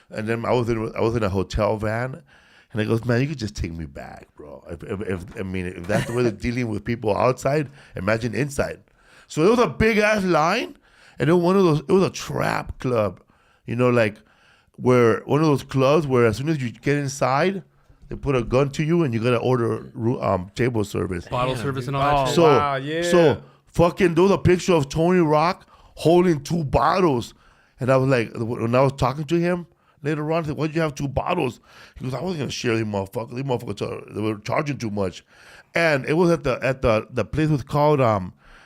And then I was in a hotel van. And he goes, man, you could just take me back, bro. If that's the way they're dealing with people outside, imagine inside. So it was a big ass line, and it was one of those. It was a trap club, you know, like where one of those clubs where as soon as you get inside, they put a gun to you and you gotta order table service. Bottle service and all that Oh, shit. So, wow, yeah. so fucking there was a picture of Tony Rock holding 2 bottles. And I was like, when I was talking to him later on, I said, why'd you have 2 bottles? He goes, I wasn't gonna share these motherfuckers. These motherfuckers they were charging too much. And it was at the place was called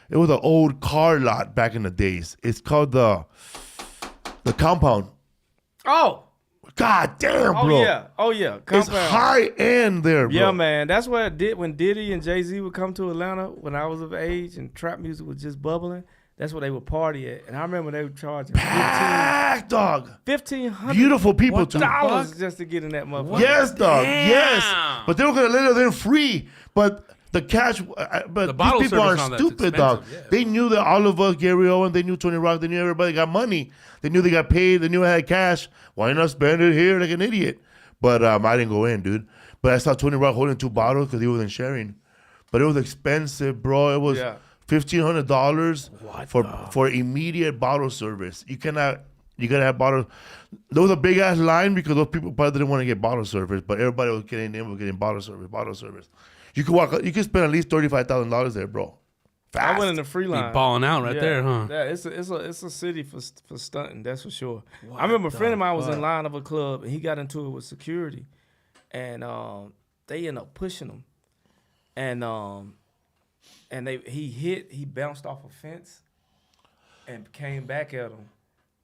it was an old car lot back in the days. It's called the Compound. Oh. God damn, Oh bro. yeah. Oh yeah. It's Compound. high end there, bro. Yeah, man. That's what I did when Diddy and Jay-Z would come to Atlanta when I was of age and trap music was just bubbling. That's where they would party at. And I remember they were charging Packed, dog. $1,500 Beautiful people too. just to get in that motherfucker. Yes, dog. Damn. Yes. But they were gonna let it in free. But the cash, but The bottle these people service are on that's stupid, dog. expensive, yeah. They knew that all of us, Gary Owen, they knew Tony Rock, they knew everybody got money. They knew they got paid. They knew I had cash. Why not spend it here like an idiot? But I didn't go in, dude. But I saw Tony Rock holding 2 bottles because he wasn't sharing. But it was expensive, bro. It was $1,500 for immediate bottle service. You gotta have bottle. There was a big ass line because those people probably didn't want to get bottle service, but everybody was getting bottle service. You could spend at least $35,000 there, bro. Fast. I went in the free Be line. balling out right there, huh? Yeah, it's a city for stunting, that's for sure. I remember a friend of mine was in line of a club and he got into it with security, and they ended up pushing him, and he bounced off a fence and came back at him,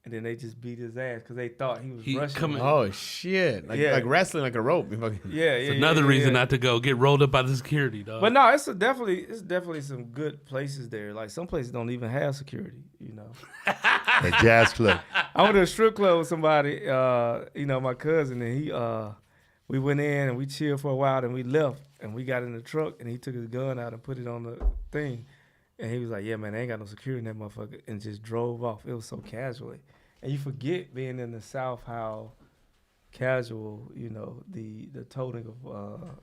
and then they just beat his ass because they thought he was rushing. Oh shit! Like wrestling, like a rope. Yeah, It's another reason not to go. Get rolled up by the security, dog. But no, it's definitely some good places there. Like some places don't even have security, you know. A jazz club. I went to a strip club with somebody, my cousin, and we went in and we chilled for a while, and we left, and we got in the truck, and he took his gun out and put it on the thing, and he was like, "Yeah, man, they ain't got no security in that motherfucker," and just drove off. It was so casually, and you forget being in the South how casual, the toting of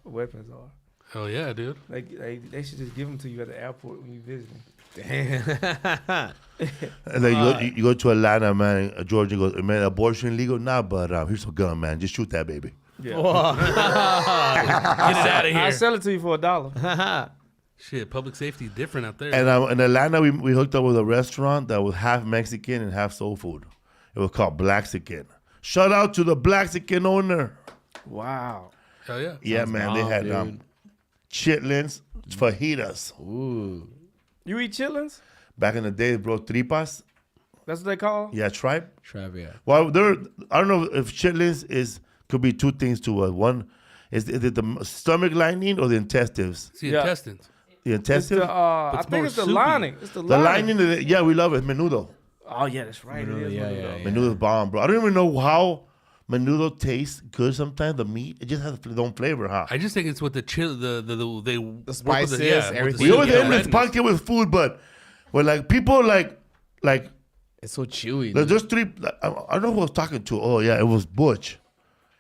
weapons are. Hell yeah, dude. They should just give them to you at the airport when you visiting. Damn. And then you go to Atlanta, man, Georgia goes, man, abortion legal? Nah, but here's a gun, man. Just shoot that baby. Get it out of here. I'll sell it to you for $1. Shit, public safety different out there. And in Atlanta, we hooked up with a restaurant that was half Mexican and half soul food. It was called Blaxican. Shout out to the Blaxican owner. Wow. Hell yeah. Yeah, man, they had chitlins, fajitas. Ooh. You eat chitlins? Back in the day, bro, tripas. That's what they call? Yeah, tripe. Trav, Well, I don't know if chitlins could be 2 things to us. One, is it the stomach lining or the intestines? It's the intestines. The intestines? I think it's the soupy. lining. It's the The lining. lining, we love it. Menudo. Oh, yeah, that's right. It is Yeah, menudo. yeah. Menudo's bomb, bro. I don't even know how menudo tastes good sometimes. The meat, it just has its own flavor, huh? I just think it's with the chill, the spices, everything. We always end this redness. podcast with food, but when like people like It's so chewy. there's just 3. I don't know who I was talking to. Oh yeah, it was Butch.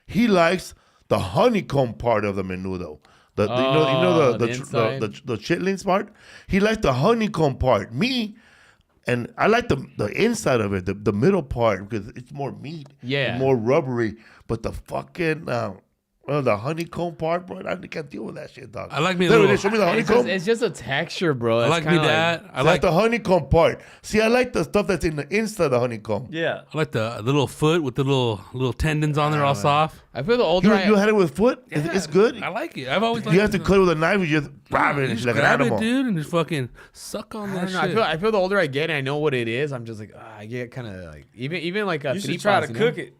He likes the honeycomb part of the menudo. The inside. the chitlins part. He likes the honeycomb part. Me, and I like the inside of it, the middle part because it's more meat, Yeah. more rubbery. But the fucking the honeycomb part, bro, I can't deal with that shit, dog. I like me a There it little- is. Show me the It's honeycomb. just, it's just a texture, bro. I It's like me kinda that. I I like the honeycomb part. See, I like the stuff that's in the inside of the honeycomb. Yeah. I like the little foot with the little tendons on there all soft. I feel the older You had it with foot? It's good? I like it. I've always liked You have to it. cut it with a knife. You just grab it. You It's just like an grab animal. it, dude, and just fucking suck on I that don't know. shit. I feel the older I get and I know what it is, I'm just like, I get kind of like even like a You should try to cook it.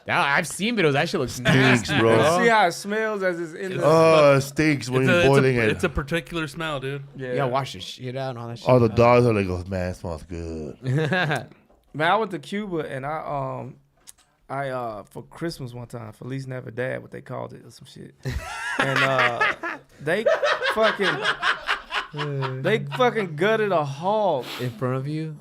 I've seen videos. That shit looks Stinks, nasty, bro. See how it smells as it's in the... Oh, it stinks when you're boiling it. It's a particular smell, dude. Yeah. You gotta wash the shit out and all that shit. All the dogs are like, oh, man, it smells good. Man, I went to Cuba and I for Christmas one time, Feliz Navidad, what they called it or some shit. And they fucking gutted a hog. In front of you.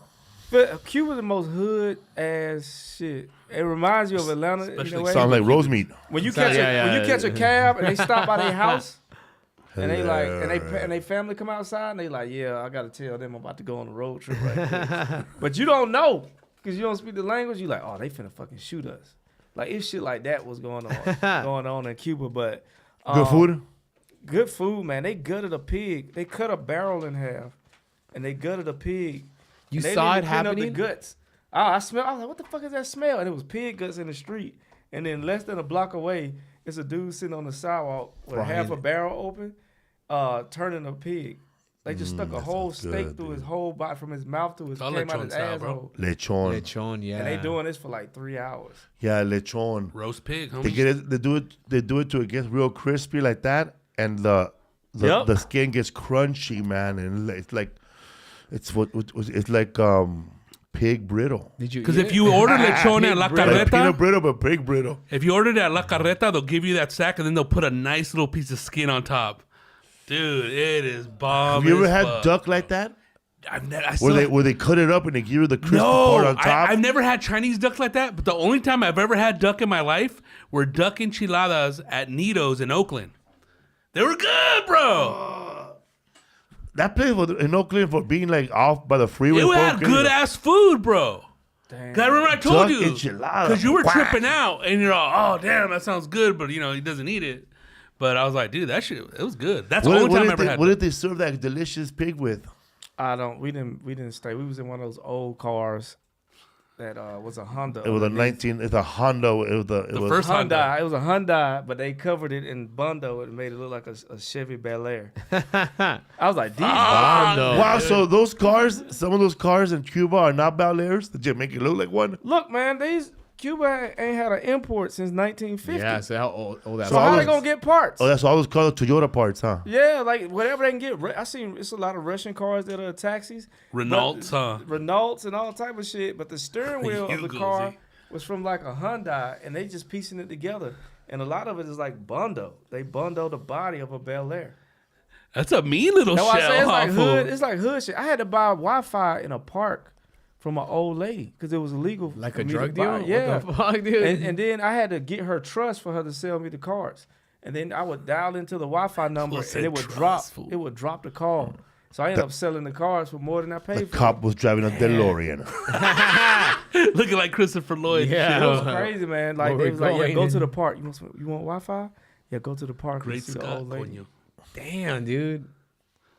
But Cuba's the most hood ass shit. It reminds you of Atlanta. Especially in a way. Sounds like roast meat. When you Sounds- catch yeah, when you catch a cab and they stop by their house and they like Hilarious. and they family come outside and they like, yeah, I gotta tell them I'm about to go on a road trip right quick. But you don't know because you don't speak the language. You like, oh, they finna fucking shoot us. Like if shit like that was going on in Cuba, but Good food. good food, man. They gutted a pig. They cut a barrel in half, and they gutted a pig. You And they saw didn't it clean up happening? The guts. I smell. I was like, what the fuck is that smell? And it was pig guts in the street. And then less than a block away, it's a dude sitting on the sidewalk with half a barrel open, turning a pig. They just stuck a whole steak good, through dude. his whole body, from his mouth to his All came out lechon his style, bro. asshole. Lechon. Lechon, yeah. And they doing this for like 3 hours. Yeah, lechon. Roast pig, homie. They get it. They do it till it gets real crispy like that, and the Yep. the skin gets crunchy, man, and it's like it's like pig brittle. Did you? Because eat if it? you order lechon at La Like peanut Carreta, brittle, but pig brittle. if you ordered it at La Carreta, they'll give you that sack and then they'll put a nice little piece of skin on top. Dude, it is bomb. Have you ever as had fuck. duck like that? I Where they cut it up and they give you the crispy part on top? I've never had Chinese duck like that, but the only time I've ever had duck in my life were duck enchiladas at Nito's in Oakland. They were good, bro. That place was in Oakland for being like off by the freeway. It had good ass food, bro. Damn. 'Cause I remember I told Duck you enchilada. because you were Whack. tripping out and you're all, oh damn, that sounds good, but he doesn't eat it. But I was like, dude, that shit, it was good. That's the only time I ever had. What did they serve that delicious pig with? We didn't stay. We was in one of those old cars that was a Honda. It was a 19. It's a Honda. It was first Honda. Hyundai. It was a Hyundai, but they covered it in Bundo and made it look like a Chevy Bel Air. I was like, these. Wow. So those cars, some of those cars in Cuba are not Bel Airs. Did you make it look like one? Look, man, Cuba ain't had an import since 1950. Yeah, so how old that So how all they those- gonna get parts? Oh, that's all those cars, Toyota parts, huh? Yeah, like whatever they can get. I seen it's a lot of Russian cars that are taxis. Renaults, huh? Renaults and all type of shit. But the steering wheel of the Hugos, car eh? was from like a Hyundai, and they just piecing it together. And a lot of it is like Bundo. They Bundo the body of a Bel Air. That's a mean little That's why I shell. say it's like huh, hood. fool? It's like hood shit. I had to buy Wi-Fi in a park from an old lady because it was illegal. Like for a me to drug buy. deal? Yeah. What the fuck, dude? And then I had to get her trust for her to sell me the cards. And then I would dial into the Wi-Fi number Fool and said it would trust, drop. fool. It would drop the call. So I ended up selling the cards for more than I The paid for. cop was driving a DeLorean. Looking like Christopher Lloyd. Yeah. It was crazy, man. Like Where they we was like, yeah, going? go to the park. You want Wi-Fi? Yeah, go to the park. and Great see the Scott, old lady. coño. Damn, dude.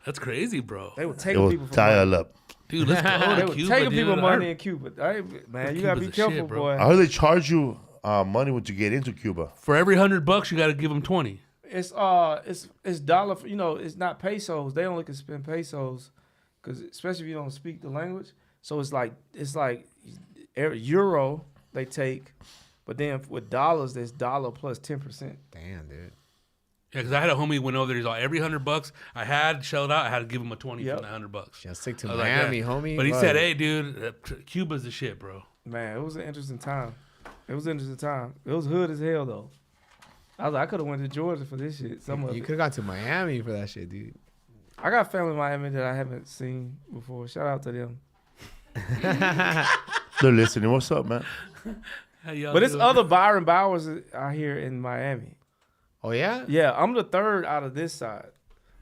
That's crazy, bro. They were It taking was people for money. dial up. Dude, let's go They to were Cuba, taking dude. people I money heard- in Cuba. Man, you gotta be Cuba's the careful, shit, bro. boy. How do they charge you money when you get into Cuba? For every $100, you got to give them 20. It's dollar. It's not pesos. They only can spend pesos, because especially if you don't speak the language. So it's like euro they take, but then with dollars, there's dollar plus 10%. Damn, dude. Yeah, because I had a homie who went over there. He's like, every $100 I had shelled out, I had to give him a 20 Yep. from that $100. Just stick to I was like, Miami, yeah. homie. But he Fuck. said, hey, dude, Cuba's the shit, bro. Man, it was an interesting time. It was hood as hell though. I was like, I could have went to Georgia for this shit. Some of You it. could have gone to Miami for that shit, dude. I got family in Miami that I haven't seen before. Shout out to them. They're listening. What's up, man? How y'all But it's doing? other Byron Bowers out here in Miami. Oh, yeah? Yeah, I'm the third out of this side.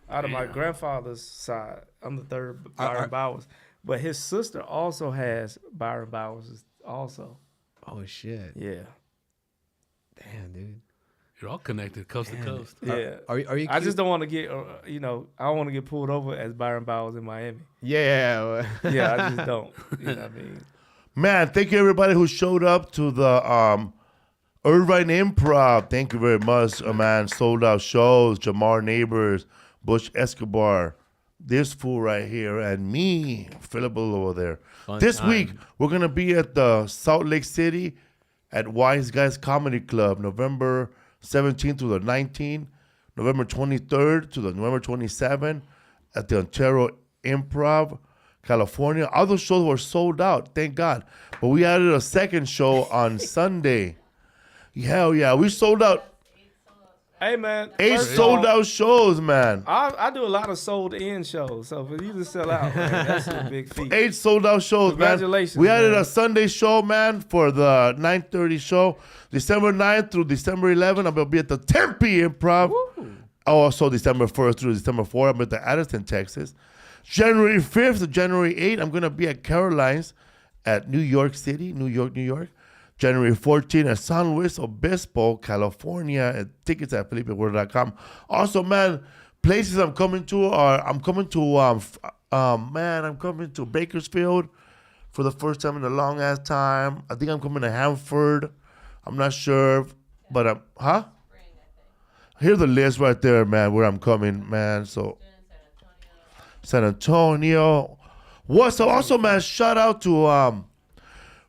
Out of my Damn. grandfather's side, I'm the third Byron Bowers. But his sister also has Byron Bowers also. Oh, shit. Yeah. Damn, dude. You're all connected, coast to coast. Yeah. Are you I just don't want to get, I don't want to get pulled over as Byron Bowers in Miami. Yeah. Yeah, I just don't. You know what I mean? Man, thank you everybody who showed up to the Irvine Improv. Thank you very much, man. Sold out shows. Jamar Neighbors, Bush Escobar, this fool right here, and me, Philip over there. Fun This time. week, we're going to be at the Salt Lake City at Wise Guys Comedy Club, November 17th to the 19th, November 23rd to the November 27th at the Ontario Improv, California. All those shows were sold out, thank God. But we added a second show on Sunday. Hell yeah, we sold out Hey, man. 8 first of sold all, out shows, man. I do a lot of sold in shows. So for you to sell out, man, that's a big feat. 8 sold out shows, man. Congratulations, We added man. a Sunday show, man, for the 9:30 show. December 9th through December 11th, I'm going to be at the Tempe Improv. Also, December 1st through December 4th, I'm at the Addison, Texas. January 5th to January 8th, I'm going to be at Caroline's at New York City, New York. January 14th at San Luis Obispo, California. And tickets at FelipeWorld.com. Also, man, places I'm coming to Bakersfield for the first time in a long ass time. I think I'm coming to Hanford. I'm not sure, but here's the list right there, man, where I'm coming, man. So San Antonio. Also, man, shout out to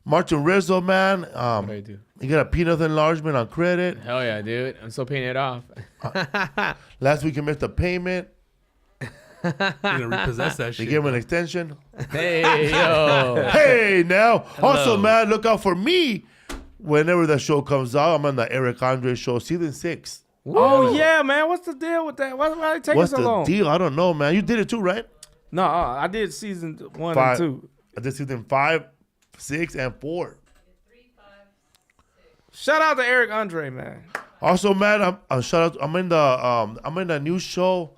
Martin Rizzo, man. What do I do? He got a peanut enlargement on credit. Hell yeah, dude. I'm still paying it off. Last week he missed the payment. You're gonna repossess that They shit. gave him an extension. Hey, yo. Hey, now. Also, man, look out for me whenever the show comes out. I'm on the Eric Andre show, season 6. Oh yeah, man. What's the deal with that? Why they taking What's so the long? deal? I don't know, man. You did it too, right? No, I did season 1 5. and 2. I did season 5, 6, and 4. Shout out to Eric Andre, man. Also, man, shout out. I'm in the new show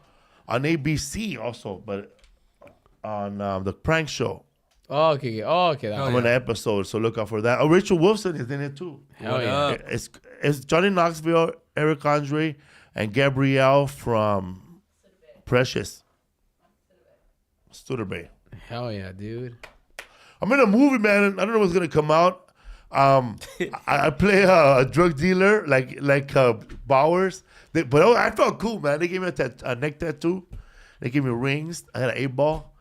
on ABC also, but on the prank show. Oh, okay. Oh, okay. That I'm one. in the episode, so look out for that. Oh, Rachel Wilson is in it too. Hell yeah. It's Johnny Knoxville, Eric Andre, and Gabrielle from Precious. Studerbay. Hell yeah, dude. I'm in a movie, man. I don't know what's gonna come out. I play a drug dealer, like Bowers. I felt cool, man. They gave me a neck tattoo. They gave me rings. I had an 8-ball,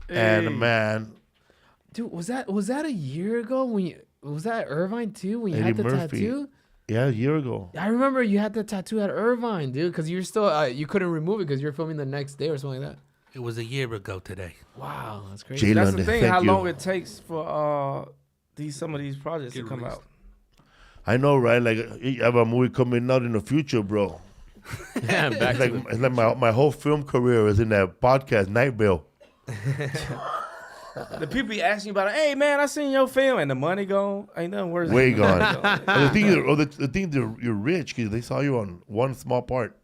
and man, Dude, was that a year ago was that Irvine too when you Eddie had the Murphy. tattoo? yeah, a year ago. I remember you had the tattoo at Irvine, dude, because you're still you couldn't remove it because you're filming the next day or something like that. It was a year ago today. Wow, that's crazy. Jay That's London, the thing. thank How you. long it takes for some of these projects to Get come released. out. I know, right? Like you have a movie coming out in the future, bro. Yeah, back to It's like my whole film career is in that podcast, Night Bill. The people be asking you about it. Hey man, I seen your film and the money gone. Ain't nothing worse. Way than gone. And the thing that you're rich because they saw you on one small part.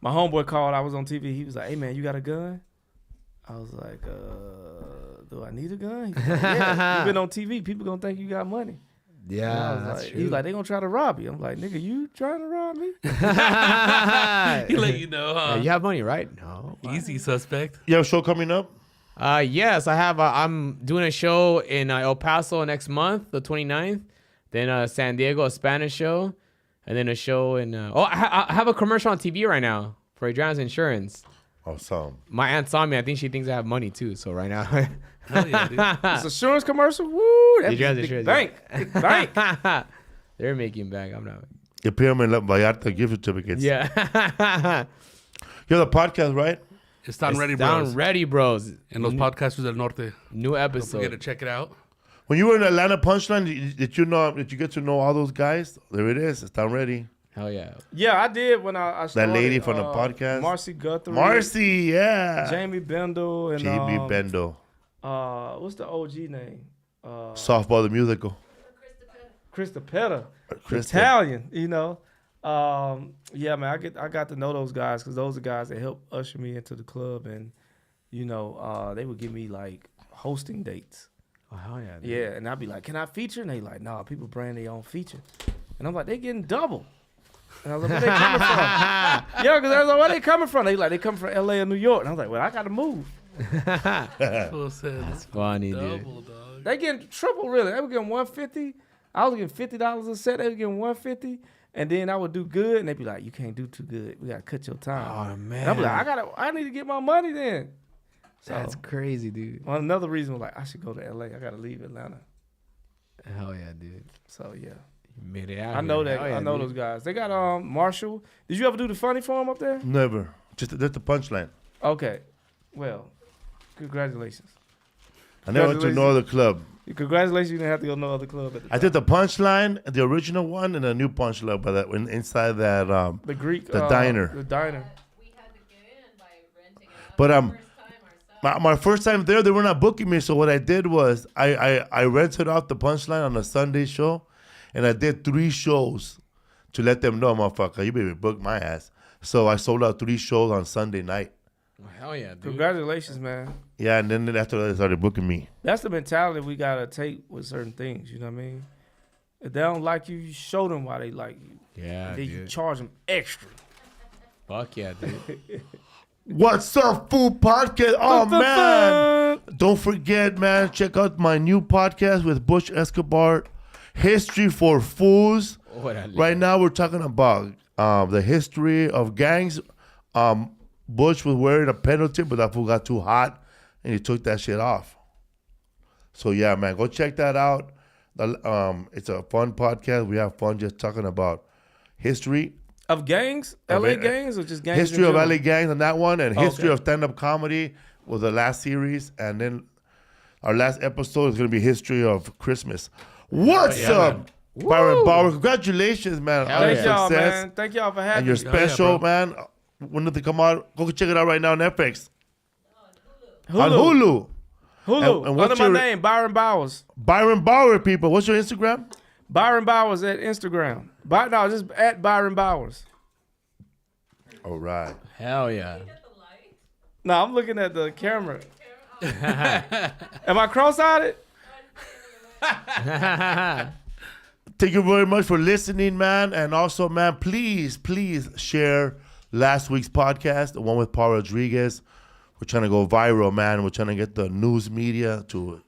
My homeboy called. I was on TV. He was like, "Hey man, you got a gun?" I was like, "Do I need a gun?" He was like, yeah, you been on TV. People gonna think you got money. And I yeah, was that's like, true. He's like, they gonna try to rob you. I'm like, nigga, you trying to rob me? He let you know, huh? Yeah, you have money, right? No. Easy suspect. You have a show coming up? Yes, I have. I'm doing a show in El Paso next month, the 29th. Then San Diego, a Spanish show, and then a show in. I have a commercial on TV right now for Adriana's Insurance. Awesome. My aunt saw me. I think she thinks I have money too. So right now, Hell yeah, dude. It's an insurance commercial. Woo! That's Adriana's big Insurance, bank. Big bank. they're making back. I'm not. You pay them in Vallarta gift certificates. Yeah. You have a podcast, right? It's Down Ready, Down bros. ready, bros. And those podcasters del Norte. New Don't episode. forget to check it out. When you were in Atlanta Punchline, did you get to know all those guys? There it is. It's Down Ready. Hell yeah. Yeah, I did when I started. lady from the podcast? Marcy Guthrie. Marcy, yeah. Jamie Bendel and JB Bendo. what's the OG name? Softball the musical. Krista Petta. Krista. Italian, you know. Yeah, man, I got to know those guys because those are guys that helped usher me into the club, and you know, they would give me like hosting dates. Oh hell yeah. Dude. Yeah, and I'd be like, "Can I feature?" And they like, "Nah, people brand their own feature," and I'm like, "They getting double." And I was like, "Where they coming from?" Yeah, because I was like, "Where they coming from?" They come from LA or New York, and I was like, "Well, I got to move." Full sense. Funny, dude. Double, dog. They getting triple really. They were getting $150. I was getting $50 a set. They were getting $150. And then I would do good, and they'd be like, "You can't do too good. We gotta cut your time." Oh And man. I'm like, I need to get my money then. So That's crazy, dude. well, another reason was like, I should go to LA. I gotta leave Atlanta. Hell yeah, dude. So yeah, You made it out. I know here. that. Hell yeah, I know dude. those guys. They got Marshall. Did you ever do the funny for him up there? Never. Just that's the punchline. Okay. Well, congratulations. I never went to no other club. Congratulations, you didn't have to go to no other club at the time. I did the punchline, the original one, and a new punchline, but that inside that the Greek the diner. The diner. We had to get in by renting it out But, the first time ourselves. my first time there, they were not booking me. So what I did was I rented out the punchline on a Sunday show, and I did 3 shows to let them know, motherfucker, you better book my ass. So I sold out 3 shows on Sunday night. Hell yeah, dude. Congratulations, man. Yeah, and then after that, they started booking me. That's the mentality we gotta take with certain things. You know what I mean? If they don't like you, you show them why they like you. Yeah, And then you dude. charge them extra. Fuck yeah, dude. What's up, Food Podcast? Oh, man. Don't forget, man, check out my new podcast with Butch Escobar, History for Fools. Right now, we're talking about the history of gangs. Butch was wearing a penalty, but that fool got too hot, and he took that shit off. So, yeah, man, go check that out. It's a fun podcast. We have fun just talking about history. Of gangs? LA gangs or just gangs? History in of general? LA gangs on that one, and history Okay. of stand-up comedy was the last series, and then our last episode is going to be history of Christmas. What's up, Byron Bowers? Congratulations, man, on your Thank y'all, success man. Thank y'all for having and your me. special, man. When did they come out? Go check it out right now on Netflix. Hulu. On Hulu. Hulu. And what's Under my your- name, Byron Bowers. Byron Bowers, people. What's your Instagram? Byron Bowers at Instagram. No, just at Byron Bowers. All right. Hell yeah. No, I'm looking at the camera. Am I cross-eyed? Thank you very much for listening, man. And also, man, please share last week's podcast, the one with Paul Rodriguez. We're trying to go viral, man. We're trying to get the news media to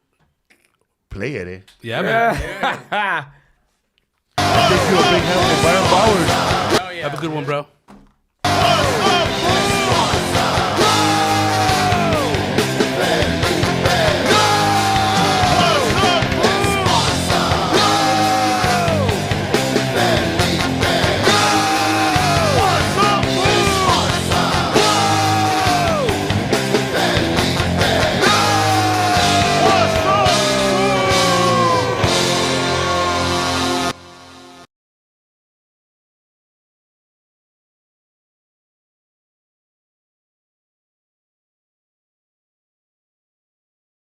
play it, eh? Yeah, man. Thank you a big hand for Byron Bowers. Have a good one, bro.